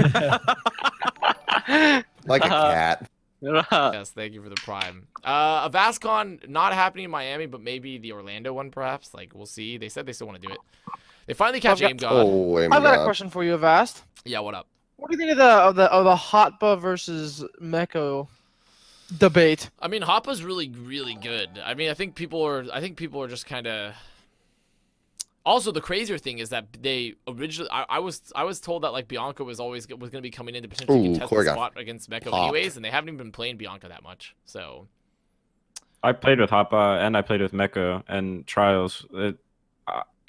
Like a cat. Yes, thank you for the prime. Avastcon not happening in Miami, but maybe the Orlando one, perhaps. Like, we'll see. They said they still want to do it. They finally catch Aim God. Oh, I've got a question for you, Avast. Yeah, what up? What do you think of the Hotba versus Meko debate? I mean, Hoppa's really, really good. I mean, I think people are just kind of. Also, the crazier thing is that they originally, I was told that like Bianca was going to be coming in to potentially contest the spot against Meko anyways, and they haven't even been playing Bianca that much. So. I played with Hoppa and I played with Meko and Trials. I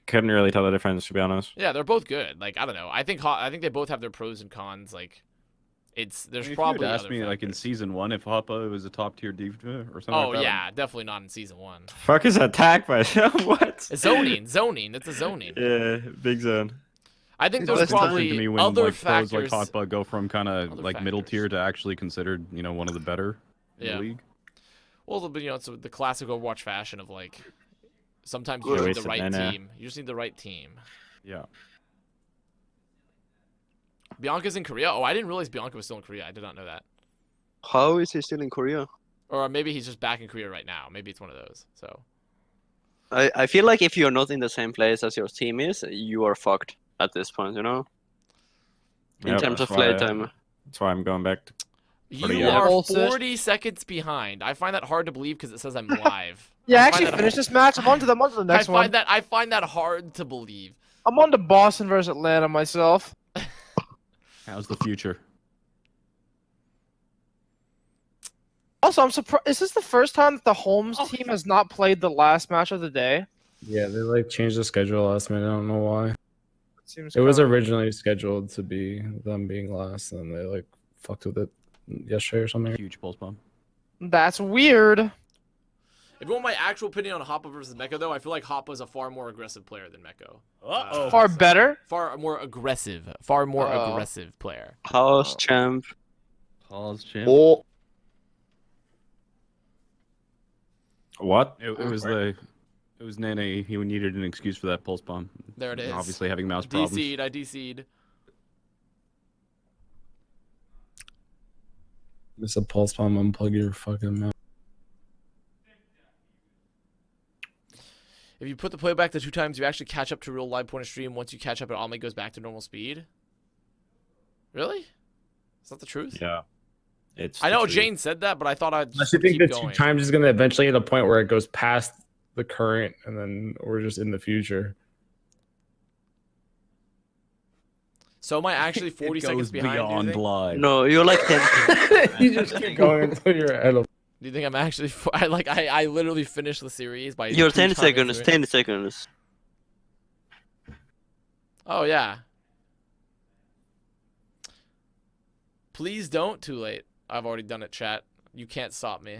couldn't really tell the difference, to be honest. Yeah, they're both good. Like, I don't know. I think they both have their pros and cons. Like, there's If probably. you had asked other me like in factors. season 1 if Hoppa was a top tier diva or something. Oh like that, yeah, definitely not in season 1. Fuck is attack by what? Zoning. It's a zoning. Yeah, big zone. I think It's there's interesting probably to me when other like pros factors. like Hotba go from kind of Other like middle factors. tier to actually considered one of the better in Yeah. the league. Well, but it's the classic Overwatch fashion of like, sometimes you Yeah, just need wasted the right mana. team. You just need the right team. Yeah. Bianca's in Korea. Oh, I didn't realize Bianca was still in Korea. I did not know that. How is he still in Korea? Or maybe he's just back in Korea right now. Maybe it's one of those. So. I feel like if you're not in the same place as your team is, you are fucked at this point, In Yep, terms of that's why- playtime. That's why I'm going back to. You are 40 seconds behind. I find that hard to believe because it says I'm live. Yeah, I find actually that finished this match. I'm on to the next one. I find that hard to believe. I'm on to Boston versus Atlanta myself. How's the future? Also, I'm surprised. Is this the first time that the Holmes team has not played the last match of the day? Yeah, they like changed the schedule last minute. I don't know why. Seems It was kinda- originally scheduled to be them being last, and they like fucked with it yesterday or something. Huge pulse bomb. That's weird. If you want my actual opinion on Hoppa versus Meko, though, I feel like Hoppa is a far more aggressive player than Meko. Far better? Far more aggressive. Far more Oh. aggressive player. Pause, champ. Pause, champ. Oh, What? It was Nene. He needed an excuse for that pulse bomb. There it is. Obviously having mouse problems. I DC'd. It's a pulse bomb. Unplug your fucking mouth. If you put the playback to 2 times, you actually catch up to real live point of stream. Once you catch up, it automatically goes back to normal speed. Really? Is that the truth? Yeah. It's. I know the truth. Jayne said that, but I thought I'd I just think keep the going. 2 times is gonna eventually hit a point where it goes past the current, and then we're just in the future. So am I actually 40 seconds behind? Do you beyond think? live. No, you're like 10. You just keep going until you're ahead of. Do you think I'm actually? I literally finished the series by. You're 2 10 times seconds. through it. 10 seconds. Oh yeah. Please don't. Too late. I've already done it, chat. You can't stop me.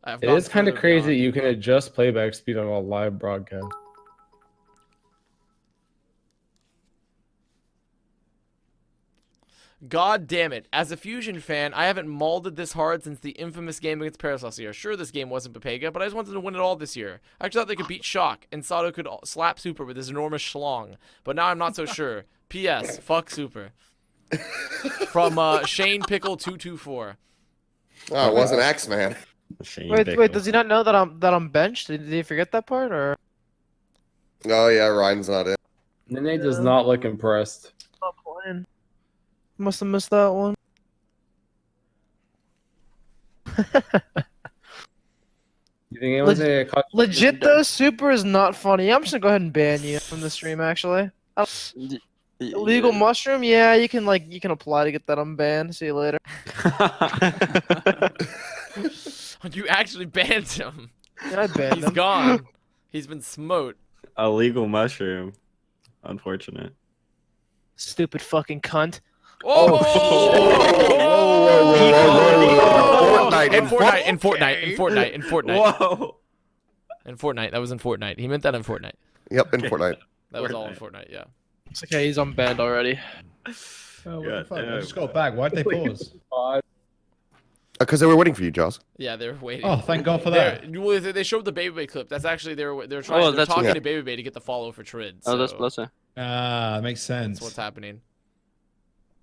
I've It gone is kind of further crazy. beyond. You can adjust playback speed on a live broadcast. God damn it. As a Fusion fan, I haven't mauled this hard since the infamous game against Paris last year. Sure, this game wasn't Pepega, but I just wanted to win it all this year. I actually thought they could beat Shock, and Sato could slap Super with his enormous schlong. But now I'm not so sure. P.S. Fuck Super. From Shane Pickle 224. oh, it wasn't X-Man. Wait, does he not know that I'm benched? Did he forget that part or? Oh yeah, Ryan's not in. Nene does not look impressed. Not playing. Must have missed that one. You think it was a Legit though, Super is not funny. I'm just gonna go ahead and ban you from the stream. Actually, Illegal mushroom? Yeah, you can apply to get that unbanned. See you later. You actually banned him. Yeah, I banned He's him. gone. He's been smote. A legal mushroom. Unfortunate. Stupid fucking cunt. Oh! In Fortnite. Whoa. In Fortnite. That was in Fortnite. He meant that in Fortnite. Yep, in Fortnite. That was all in Fortnite, yeah. It's okay, he's unbanned already. Oh, what the fuck? I just got back. Why'd they pause? Because they were waiting for you, Jaws. Yeah, they're waiting. Oh, thank God for that. They showed the Baby Bay clip. That's actually they're trying. They're talking to Baby Bay to get the follow for Trid. Oh, that's so Blesser. Ah, makes sense. That's what's happening.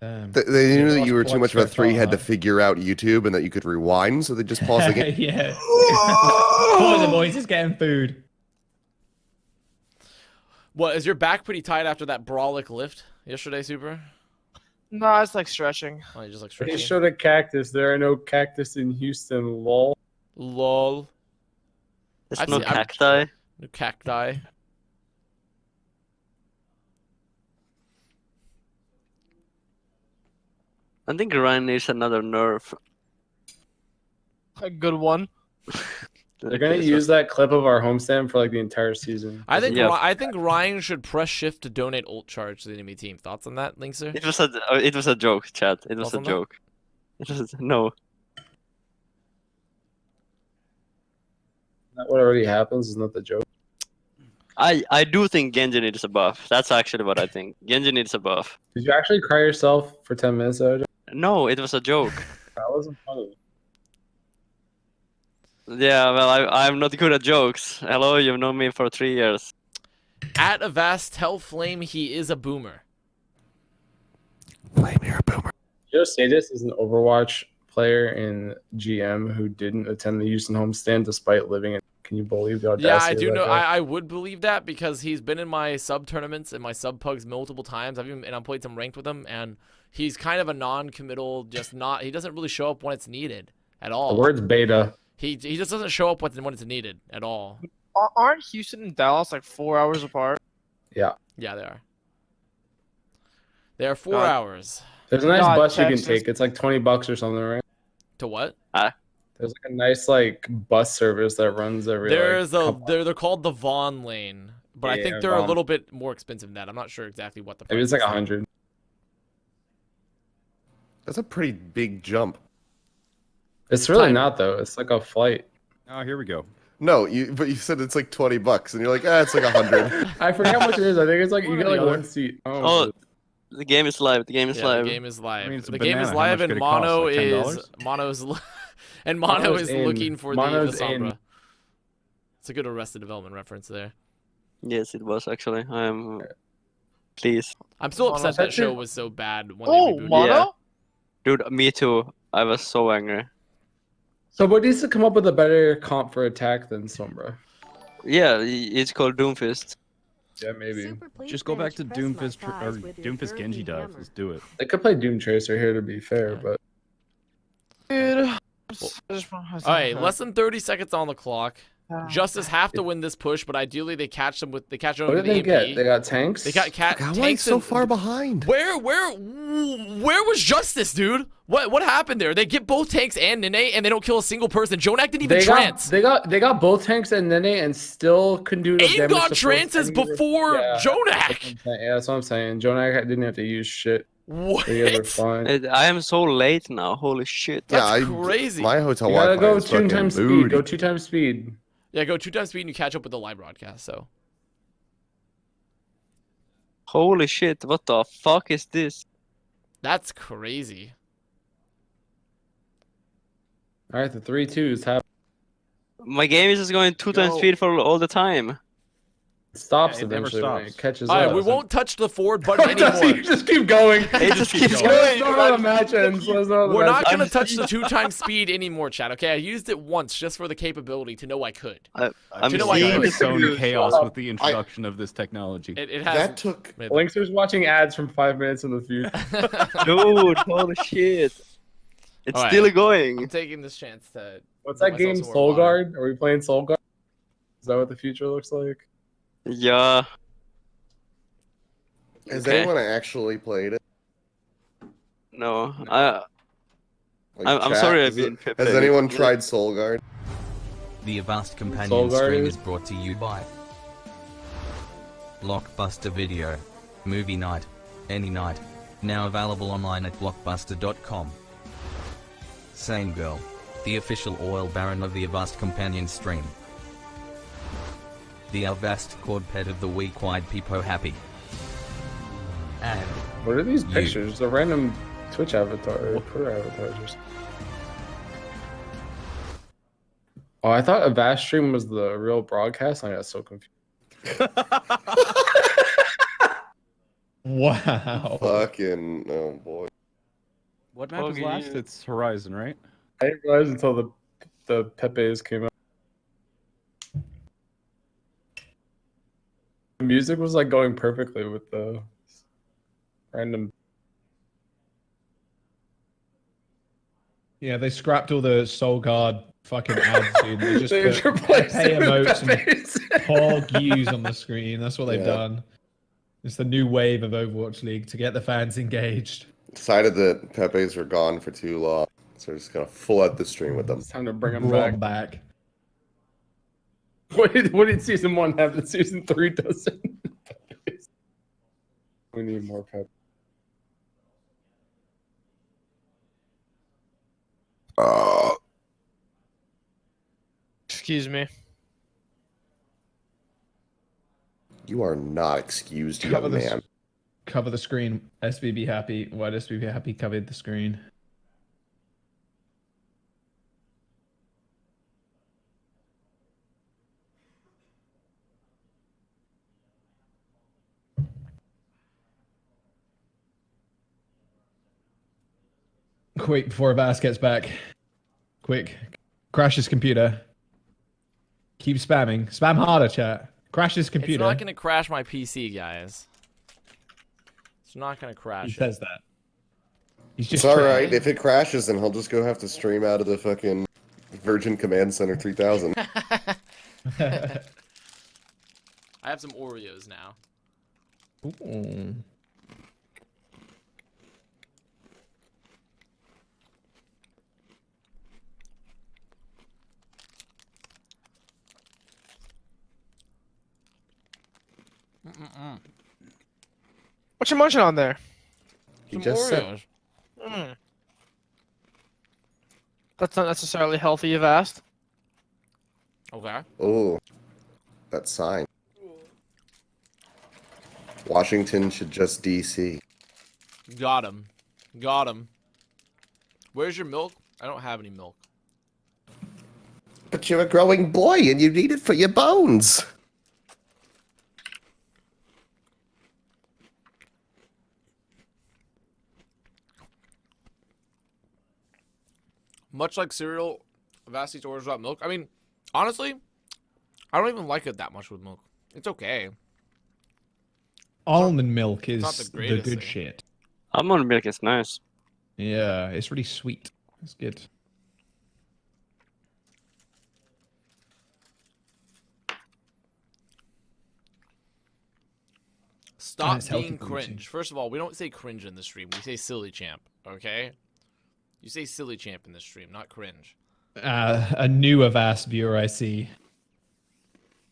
Damn. They knew that you were too much of a so far, 3-head to huh? figure out YouTube and that you could rewind, so they just paused the game. Yeah. Pause it, boys. Just getting food. What, is your back pretty tight after that brolic lift yesterday, Super? No, it's like stretching. Oh, you just like He stretching. showed a cactus. There are no cactus in Houston. Lol. Lol. There's no cacti. No cacti. I think Ryan needs another nerf. A good one. They're gonna use that clip of our homestand for like the entire season. I think Ryan should press shift to donate ult charge to the enemy team. Thoughts on that, Linkser? It was a joke, chat. It was Thoughts a on that? joke. It was no. That what already happens is not the joke. I do think Genji needs a buff. That's actually what I think. Genji needs a buff. Did you actually cry yourself for 10 minutes, OJ? No, it was a joke. That wasn't funny. Yeah, well, I'm not good at jokes. Hello, you've known me for 3 years. At Avast, tell Flame he is a boomer. Flame, you're a boomer. Joe Sadis is an Overwatch player in GM who didn't attend the Houston homestand despite living in. Can you believe the audacity? Yeah, I of do that know. guy? I would believe that because he's been in my sub tournaments and my sub pugs multiple times. I've played some ranked with him, and he's kind of a non-committal. He doesn't really show up when it's needed at all. The word's beta. He just doesn't show up when it's needed at all. Aren't Houston and Dallas like 4 hours apart? Yeah. Yeah, they are. They are 4 hours. There's a nice God, bus Texas. you can take. It's like $20 or something, right? To what? There's like a nice like bus service that runs every. There's like, they're called the Vaughn Lane, but I Yeah, think they're a Vaughn. little bit more expensive than that. I'm not sure exactly what the. Maybe it's price like is. 100. That's a pretty big jump. It's really not though. It's like a flight. Oh, here we go. No, but you said it's like $20, and you're like, it's like 100. I forget how much it is. I think it's like you One get or like the one other. seat. Oh, the game is live. The game is Yeah, live. the game is live. I mean, it's a the game is banana. How live, much and could it cost? Mono Like is $10? Mono Mono's is in. looking for Mono's the in. Sombra. It's a good Arrested Development reference there. Yes, it was actually. I am. Please. I'm still upset Mono's that actually- show was so bad when Oh, they rebooted. Mono? Yeah. Dude, me too. I was so angry. Somebody needs to come up with a better comp for attack than Sombra. Yeah, it's called Doomfist. Yeah, maybe. Super, please Just go back to bench press my Doomfist or thighs with your Doomfist Genji curvy dive. hammer. Let's do it. They could play Doom Tracer here to be fair, but Dude. All right, less than 30 seconds on the clock. Justice have to win this push, but ideally they catch them with what over did the they EMP. get? They got tanks. They got How am I tanks so and- far behind? Where was Justice, dude? What happened there? They get both tanks and Nene, and they don't kill a single person. Jonak didn't even They trance. they got both tanks and Nene and still couldn't do enough Aim damage got to force trances any- before Yeah, Jonak. Yeah, that's what I'm saying. Jonak didn't have to use shit. What? You guys are fine. I am so late now. Holy shit. That's crazy. My hotel You gotta Wi-Fi go is 2 fucking times speed. booty. Go 2 times speed. Yeah, go 2 times speed and you catch up with the live broadcast. So Holy shit. What the fuck is this? that's crazy. All right, the 3-2s happen. My game is just going 2 times speed for all the time. It stops Yeah, it never eventually when it stops. catches All right, up. we won't touch the forward button You anymore. just keep going. It just keeps Let us going. know how the match ends. Let us know how the We're match not gonna ends. touch the 2 times speed anymore, chat. Okay, I used it once just for the capability to know I could. I'm you know what? seeing I've sown the chaos with the introduction of this technology. It has. That took. Linkster's watching ads from 5 minutes in the future. Dude, holy shit. It's All right. still going. I'm taking this chance to. What's give that game? myself some more Soul water. Guard? Are we playing Soul Guard? Is that what the future looks like? Yeah. Has Okay. anyone actually played it? No, Like, I'm chat? sorry. Has anyone tried Soulguard? The Avast companion Soulguard stream is- is brought to you by Blockbuster Video. Movie night. Any night. Now available online at blockbuster.com. Same Girl. The official oil baron of the Avast companion stream. The Avast cord pet of the week, wide peepo happy. And What are these you. pictures? The random Twitch avatar or Twitter avatars. Oh, I thought Avast stream was the real broadcast. I got so confused. Wow. Fucking oh boy. What map is last? It's Horizon, right? I didn't realize until the Pepe's came out. The music was like going perfectly with the random. Yeah, they scrapped all the Soul Guard fucking ads, dude. They just They put replaced Pepe it with emotes and Pepe's. Pog U's on the screen. That's what they've Yeah. done. It's the new wave of Overwatch League to get the fans engaged. Decided that Pepe's were gone for too long, so we're just gonna full out the stream with them. It's time to bring them Brought back. back. What did season 1 have that season 3 doesn't? We need more Pepe. Excuse me. You are not excused, Cover young the, man. cover the screen. SBB happy. White SBB happy covered the screen. Quick, before Avast gets back. Quick. Crash his computer. Keep spamming. Spam harder, chat. Crash his computer. It's not gonna crash my PC, guys. It's not gonna crash. He it. says that. He's It's just alright. If it crashes, then he'll just go have to stream out of the fucking Virgin Command Center 3000. I have some Oreos now. Ooh. What you munching on there? He Some just said, Oreos. Mm. That's not necessarily healthy, you've asked. Okay. oh, that sign. Washington should just DC. Got him. Got him. Where's your milk? I don't have any milk. But you're a growing boy and you need it for your bones. Much like cereal, Avast eats Oreos without milk. I mean, honestly, I don't even like it that much with milk. It's okay. Almond milk is not the the greatest good thing. shit. Almond milk is nice. Yeah, it's really sweet. It's good. Stop it's healthy being for you too. cringe. First of all, we don't say cringe in the stream. We say silly champ, okay? You say silly champ in the stream, not cringe. A new Avast viewer, I see.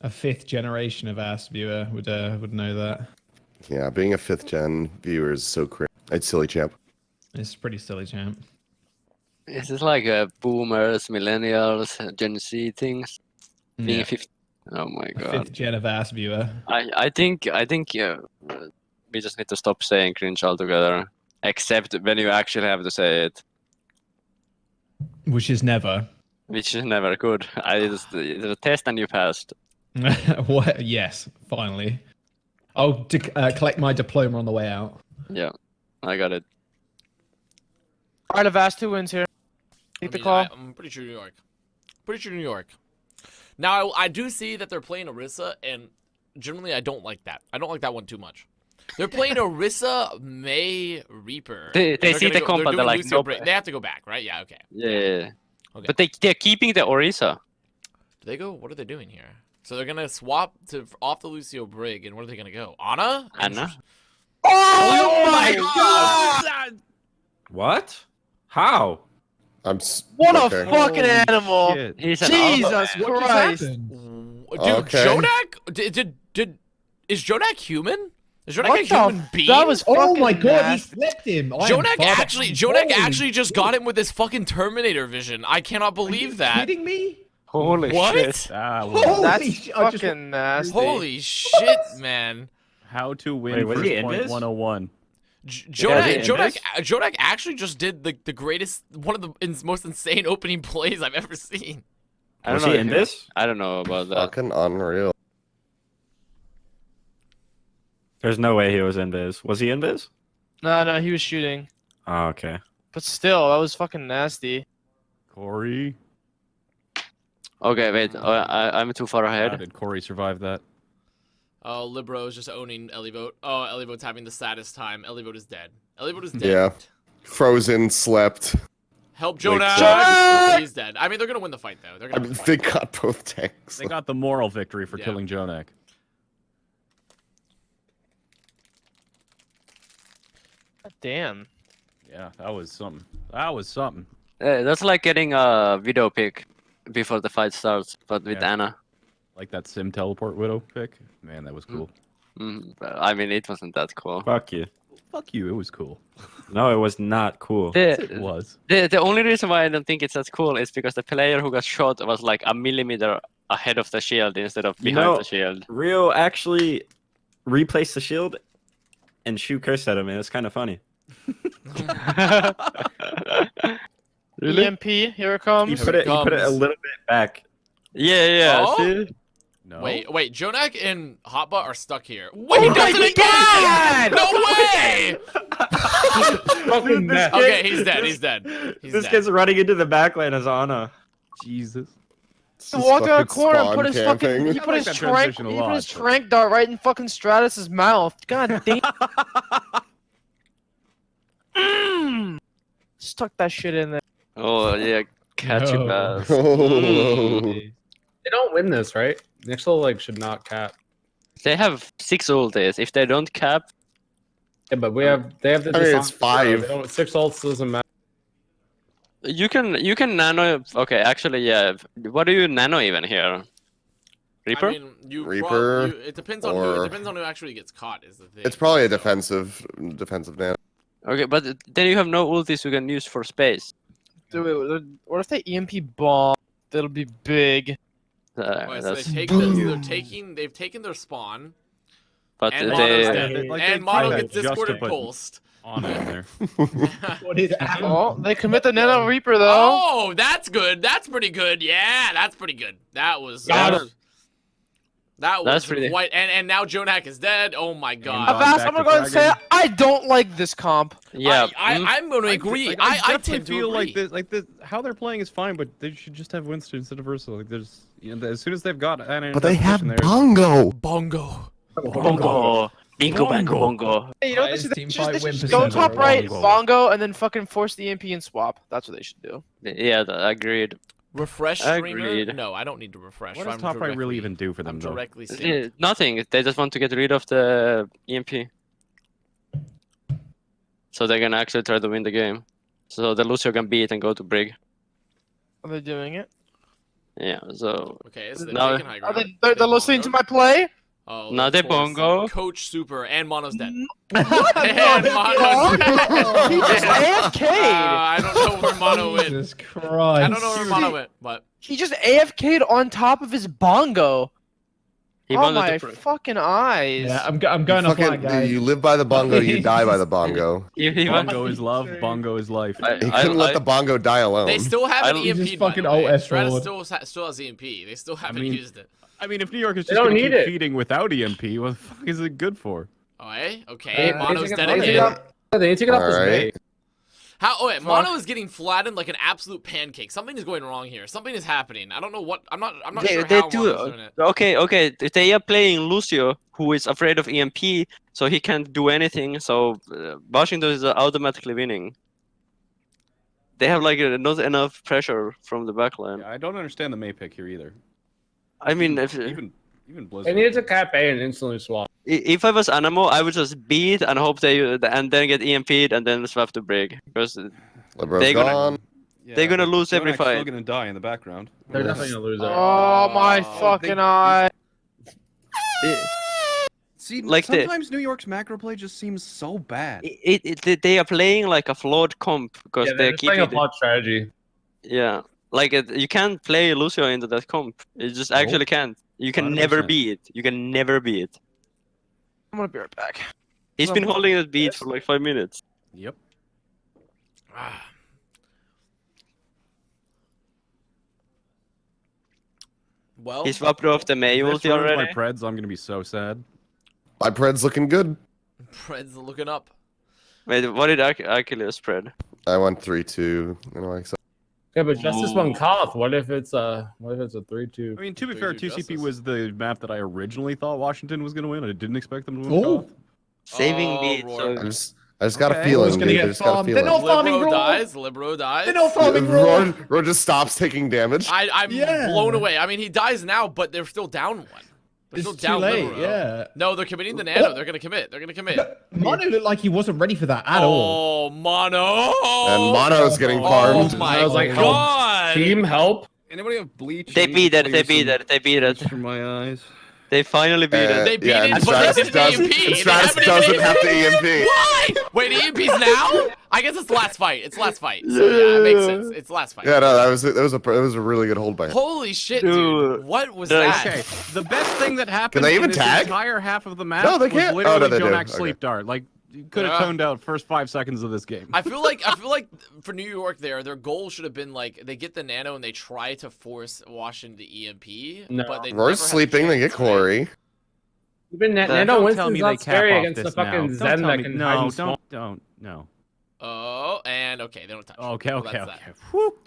A 5th generation Avast viewer would know that. Yeah, being a 5th gen viewer is so cringe. It's silly champ. It's pretty silly, champ. Is this like a boomers, millennials, Gen Z things? Being Yeah. 50. Oh my A god. 5th gen Avast viewer. I think yeah, we just need to stop saying cringe altogether. Except when you actually have to say it, Which is never. which is never good. It's a test and you passed. What? Yes, finally. I'll collect my diploma on the way out. Yeah, I got it. Alright, Avast, who wins here? Take the call. I'm pretty sure New York. Pretty sure New York. Now, I do see that they're playing Orisa, and generally I don't like that. I don't like that one too much. They're playing Orisa, May, Reaper. They and they're see gonna the go- comp and doing they're like, Lucio nope. Brig. They have to go back, right? Yeah, okay. Yeah. Okay. But they're keeping the Orisa. Do they go? What are they doing here? So they're gonna swap to off the Lucio Brig, and where are they gonna go? Ana? Anna? Oh my god! What? How? What okay. a fucking animal! Shit. He's an Jesus What just Christ! happened? Dude, Okay. Jonak? Is Jonak human? Is Jonak What a the human f- being? that was Oh fucking my god, nasty. he flipped him. Jonak actually just got him. him with his fucking Terminator vision. I cannot believe that. Kidding me? Holy What? shit. Oh, That's I just- fucking nasty. Holy shit, man. How to win Wait, was first he in point this? 101. Jonak actually just did the greatest, one of the most insane opening plays I've ever seen. I don't Was know he if in he- this? I don't know about that. Fucking unreal. There's no way he was in this. Was he in this? No, he was shooting. Oh, okay. But still, that was fucking nasty. Corey. Okay, wait. I'm too far How ahead. did Corey survive that? Oh, Libro is just owning Elivote. Oh, Elivote's having the saddest time. Elivote is dead. Elivote is dead. Yeah. Frozen, slept. Help Like, Jonak! He's dead. I mean, they're gonna win the fight though. They're I gonna mean, win the they fight. got both tanks. They got the moral victory for Yeah. killing Jonak. Damn. Yeah, that was something. That was something. That's like getting a video pick before the fight starts, but with Yeah. Anna. Like that sim teleport widow pick. Man, that was cool. I mean, it wasn't that cool. Fuck you. Fuck you, it was cool. No, it was not cool. It was. The only reason why I don't think it's as cool is because the player who got shot was like a millimeter ahead of the shield instead of You behind know, the shield. Rio actually replaced the shield and shoot curse at him, and it's kind of funny. Really? EMP, here it comes. He put it a little bit back. Yeah. Oh? See? No. Wait, Jonak and Hotbutt are stuck here. Wait, he does it again! No way! Fucking Okay, he's dead. He's dead. He's This dead. kid's running into the backline as Ana. Jesus. It's He just walked out of the fucking corner and spawn put his camping. fucking he I put like his that trank transition a he put lot, his but- trank dart right in fucking Stratus's mouth. God damn. Stuck that shit in there. Oh yeah, catch you, No. bass. Oh. They don't win this, right? Nixel like should not cap. They have 6 ultis. If they don't cap, Yeah, but they have the. I mean, it's disarm, 5. They don't, 6 ults doesn't matter. you can nano. Okay, actually, yeah. What do you nano even here? Reaper? I mean, Reaper, it depends on who. It or- depends on who actually gets caught. Is the thing. It's probably a So- defensive nano. Okay, but then you have no ultis you can use for space. Dude, what if they EMP bomb? That'll be big. Okay, so That's, they've taken their spawn, but and they, Mono's Like, dead. they And Mono tried gets just to discorded put- pulsed. Ana in there. What is happening? Oh, they commit the Nano Reaper though. Oh, that's good. That's pretty good. Yeah, that's pretty good. That was. Got That was, that was That's pretty- quite. And now Jonak is dead. Oh my god. Avast, back I'm gonna to go ahead and say Dragon. I don't like this comp. yeah. I'm going to agree. Like, I definitely tend to feel agree. like this. How they're playing is fine, but they should just have Winston instead of Ursa. Like there's, as soon as they've got Ana in But that they have position there, Bongo. Bongo. Bongo. Bingo bango bongo. Hey, you know what they Highest should, team they fight should win just go percentage top over right, Bongo. bongo, and then fucking force the EMP and swap. That's what they should do. Yeah, agreed. Refresh streamer? Agreed. No, I don't need to refresh. what does I'm top right really directly- even do for them I'm though? directly synced. Nothing. They just want to get rid of the EMP. So they can actually try to win the game. So the Lucio can beat and go to Brig. Are they doing it? Yeah, so Okay, so they're No. taking high Are ground. they're listening to my play? Oh, No, of they course. bongo. Coach Super and Mono's dead. What? And Mono's dead. He just AFK'd. I don't know where Mono went. Jesus Christ. I don't know where Mono went, but He just AFK'd on top of his bongo. he Oh wanted my to. fucking eyes. Yeah, I'm going off Fucking, like guys. you live by the bongo, you die by the bongo. He Bongo is love. Bongo is life. He couldn't let the bongo die alone. they still have an I- EMP. Just by fucking the way. alt Stratus S-Lord. still has EMP. They still haven't mean- used it. I mean, if New York is They just don't gonna need keep it. feeding without EMP, what the fuck is it good for? Oh, eh? Okay, They Mono's need to dead get- they need to again. get- They need to get off this Alright. base. How? Oh, wait, Mono is getting flattened like an absolute pancake. Something is going wrong here. Something is happening. I don't know what. I'm not sure They how do. Mono's doing it. Okay. They are playing Lucio, who is afraid of EMP, so he can't do anything. So Washington is automatically winning. They have like not enough pressure from the backline. Yeah, I don't understand the May pick here either. I mean, if Even They Blizzard. needed to cap A and instantly swap. If I was Anamo, I would just beat and hope and then get EMP'd and then swap to Brig because they're gonna lose every Jonak's fight. still gonna die in the background. They're definitely gonna lose. Oh my fucking eye! See, Like sometimes New York's macro play just seems so bad. They are playing like a flawed comp because Yeah, they're just playing keeping a flawed strategy. Yeah, like you can't play Lucio into that comp. You just actually can't. You can never 100%. beat it. You can never beat it. I'm gonna be right back. He's been holding his beat for like 5 minutes. Yep. Well, he swapped off the May If this ulti ruins already. my Preds, I'm gonna be so sad. My Pred's looking good. Pred's looking up. Wait, what did Achilles spread? I went 3-2. Yeah, but Justice won Koth. What if it's a 3-2? I mean, to be fair, 2CP was the map that I originally thought Washington was gonna win. I didn't expect them to win. Koth. Saving beat. I just got a feeling, dude. I just got a feeling. Libero dies. Libero dies. They're not farming Raw. Roar just stops taking damage. I'm blown away. I mean, he dies now, but they're still down one. They're It's still too down late, Libero. yeah. No, they're committing the nano. They're gonna commit. They're gonna commit. Mono looked like he wasn't ready for that at all. Oh, Mono. And Mono's getting farmed. Oh my I was like, god. Team help. Anybody have bleach? They beat it. They beat it. They beat it. From my eyes. They finally beat it. They beat yeah, it, and but they Stratus didn't EMP. They Stratus haven't doesn't even have to EMP. Why? Wait, EMP's now? I guess it's last fight. It's last fight. So yeah, it makes sense. It's last fight. Yeah, no, that was a really good hold by him. Holy shit, dude! What was that? Okay, the best thing that happened Can they even in tag? this entire half of the map No, they was can't. literally Oh, no, they do. Jonak's Okay. sleep dart. Like, you could have toned out first 5 seconds of this game. I feel like for New York, their goal should have been like they get the nano and they try to force Washington to EMP. No. But they Roar's never had sleeping. a They get chance, right? Quarry. Even Don't Nano tell Winston's me not they cap scary off against the this now. fucking Don't Zen tell that me- can no, hide and smoke. no. Oh, and okay, they don't touch. Okay, Well, okay, that's okay. that. Whew.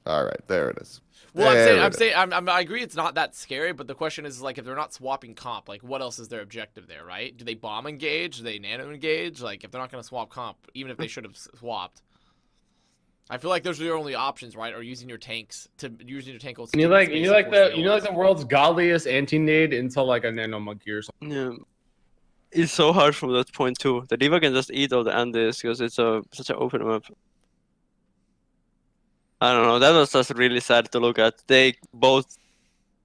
All right, there it is. Well, There I'm it is. saying, I agree it's not that scary, but the question is like if they're not swapping comp, like what else is their objective there, right? Do they bomb engage? Do they nano engage? Like if they're not going to swap comp, even if they should have swapped, I feel like those are your only options, right? Or using your tanks You need like the world's godliest anti-nade into like a nano monkey or something. Yeah. It's so hard from that point too. The D.Va can just eat all the Andes because it's such an open map. I don't know. That was just really sad to look at. They both,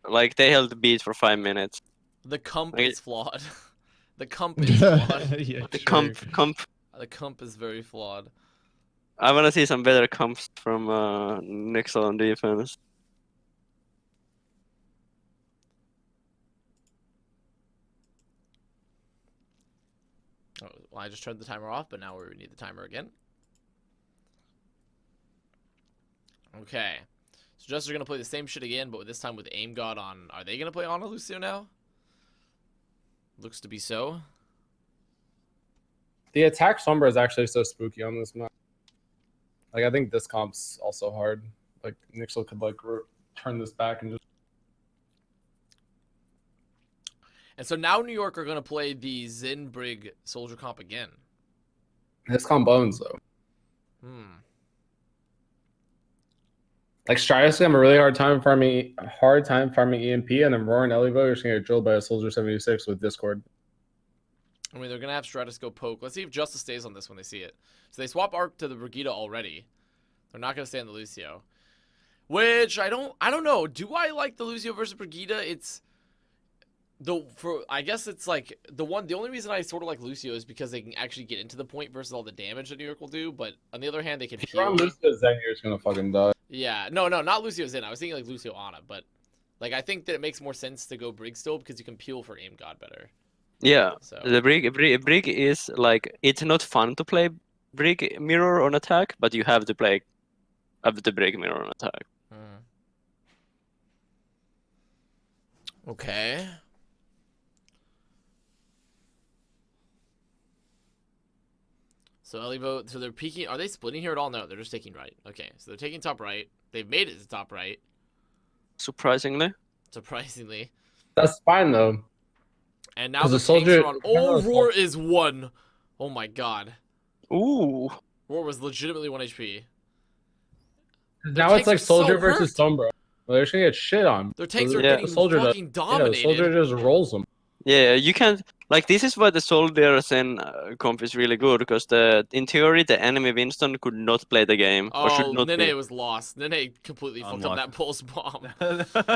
like, they held the beat for 5 minutes. The comp Like- is flawed. The comp is flawed. Yeah, The true. comp. The comp is very flawed. I want to see some better comps from Nixel on defense. Oh, well, I just turned the timer off, but now we need the timer again. Okay. So Justice are going to play the same shit again, but this time with Aim God on. Are they going to play Ana Lucio now? Looks to be so. The attack Sombra is actually so spooky on this map. Like I think this comp's also hard. Like Nixel could like turn this back and just. And so now New York are going to play the Zen Brig Soldier comp again. This comp bones though. Like Stratus have a really hard time farming EMP, and then Roar and Elivo are just gonna get drilled by a Soldier 76 with Discord. I mean, they're going to have Stratus go poke. Let's see if Justice stays on this when they see it. So they swap Arc to the Brigida already. They're not going to stay on the Lucio. Which, I don't know. Do I like the Lucio versus Brigida? I guess it's like, the only reason I sort of like Lucio is because they can actually get into the point versus all the damage that New York will do. But on the other hand, they can If you're on heal. Lucio Zen, you're just gonna fucking die. Yeah, no, not Lucio Zen. I was thinking like Lucio Ana, but like I think that it makes more sense to go Brig still because you can peel for Aim God better. Yeah, So the Brig is like, it's not fun to play Brig mirror on attack, but you have to play the Brig mirror on attack. Okay. So Elivo, so they're peeking. Are they splitting here at all? No, they're just taking right. Okay, so they're taking top right. They've made it to top right. Surprisingly. That's fine though. And now 'Cause the the soldier- tanks are on. Oh, Roar is 1. Oh my god. Ooh. Roar was legitimately 1 HP. Now it's tanks like are so Soldier hurt. versus Sombra. Well, they're just gonna get shit on. Their tanks The are getting Soldier fucking Yeah, the dominated. Soldier just rolls them. Yeah, you can't. Like this is why the soldiers in comp is really good because in theory the enemy Winston could not play the game or should Oh, not Nene be. was lost. Nene completely fucked up Unlucky. that pulse bomb.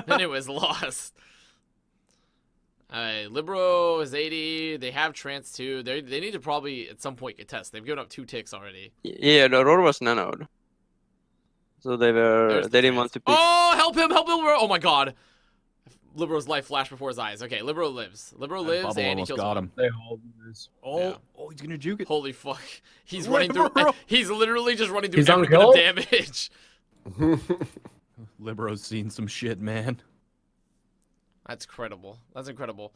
Nene was lost. Libero is 80. They have Trance too. They need to probably at some point contest. They've given up 2 ticks already. Yeah, the Aurora was nanoed. So they didn't want to pick. Oh, help him, Libero. Oh my god. Libero's life flashed before his eyes. Okay, Libero lives. Libero lives Bubble and he almost kills got one. him. They hold this. Oh, Yeah. oh, he's gonna juke it. Holy fuck. He's running through. He's literally just running through He's every bit of unkilled? damage. Libero's seen some shit, man. That's incredible. That's incredible.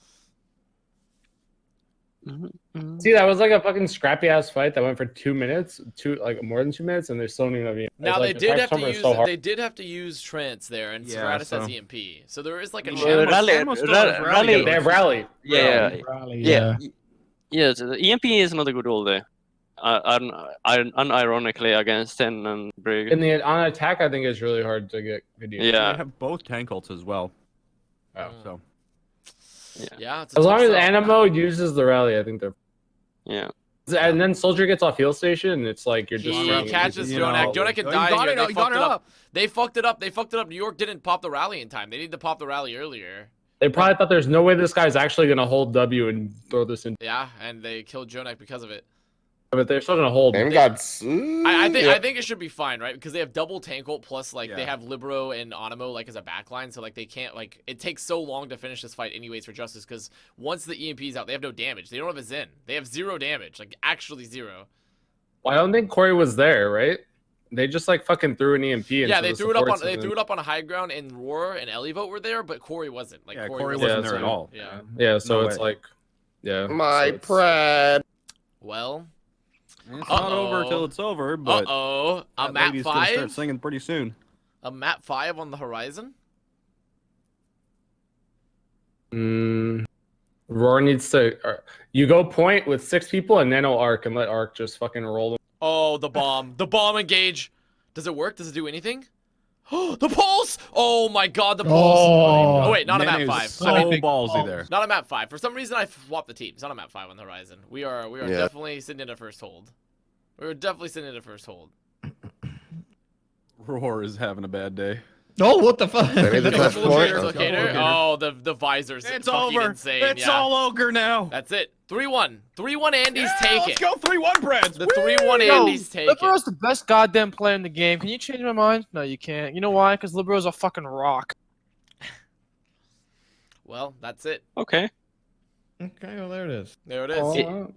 See, that was like a fucking scrappy ass fight that went for 2 minutes, more than 2 minutes, and they're still not even. Now like, they did have to Attack use so hard. they did have to use Trance there, and Yeah, Stratus has so- EMP. So there is like a Rally. They have rally. Yeah. Rally, Yeah, so the EMP is not a good role there. Unironically against Ten and Brig. In the on attack, I think it's really hard to get good. Yeah. They have both tank ults as well. Oh. So Yeah, it's a As long tough as sell. Animo uses the rally, I think they're. Yeah. And then Soldier gets off heal station, and it's like you're just. He running- catches you know, Jonak. Jonak can you die got here. it, They you fucked got it it up. up. They fucked it up. They fucked it up. New York didn't pop the rally in time. They needed to pop the rally earlier. They probably thought there's no way this guy's actually gonna hold W and throw this in, Yeah, and they killed Jonak because of it. but they're still gonna hold. And They- got I think it should be fine, right? Because they have double tank ult plus they Yeah. have Libero and Animo like as a backline, so like they can't it takes so long to finish this fight anyways for Justice because once the EMP's out, they have no damage. They don't have a Zen. They have 0 damage, like actually 0. Well, I don't think Corey was there, right? They just like fucking threw an EMP. Yeah, into they the threw it up on supports they and threw then- it up on a high ground, and Roar and Elivote were there, but Corey wasn't. Like yeah, Corey Corey wasn't wasn't there at all. Yeah. Yeah, so No it's way. like, yeah. My so it's- pride. Well, It's not over till it's over, but a that map lady's gonna start 5, singing pretty soon. a map 5 on the horizon. Roar needs to. You go point with 6 people and nano arc and let arc just fucking roll them. Oh, the bomb engage. Does it work? Does it do anything? The pulse! Oh my god, the pulse! Oh wait, not a map Nene's 5. so I mean, ballsy there. not a map 5. For some reason, I swapped the teams. Not a map 5 on the horizon. We are Yeah. definitely sitting in a first hold. We were definitely sitting in a first hold. Roar is having a bad day. Oh, what the fuck? They made the touch Full point. trigger locator. Oh, the visor's It's fucking over. insane. It's yeah. all ogre now. That's it. 3-1. 3-1 Andy's take Let's it. go 3-1, Brads. The 3-1 Andy's take it. Libero's the best goddamn player in the game. Can you change my mind? No, you can't. You know why? Because Libero's a fucking rock. Well, that's it. Okay. Okay, well there it is. There it is. Oh,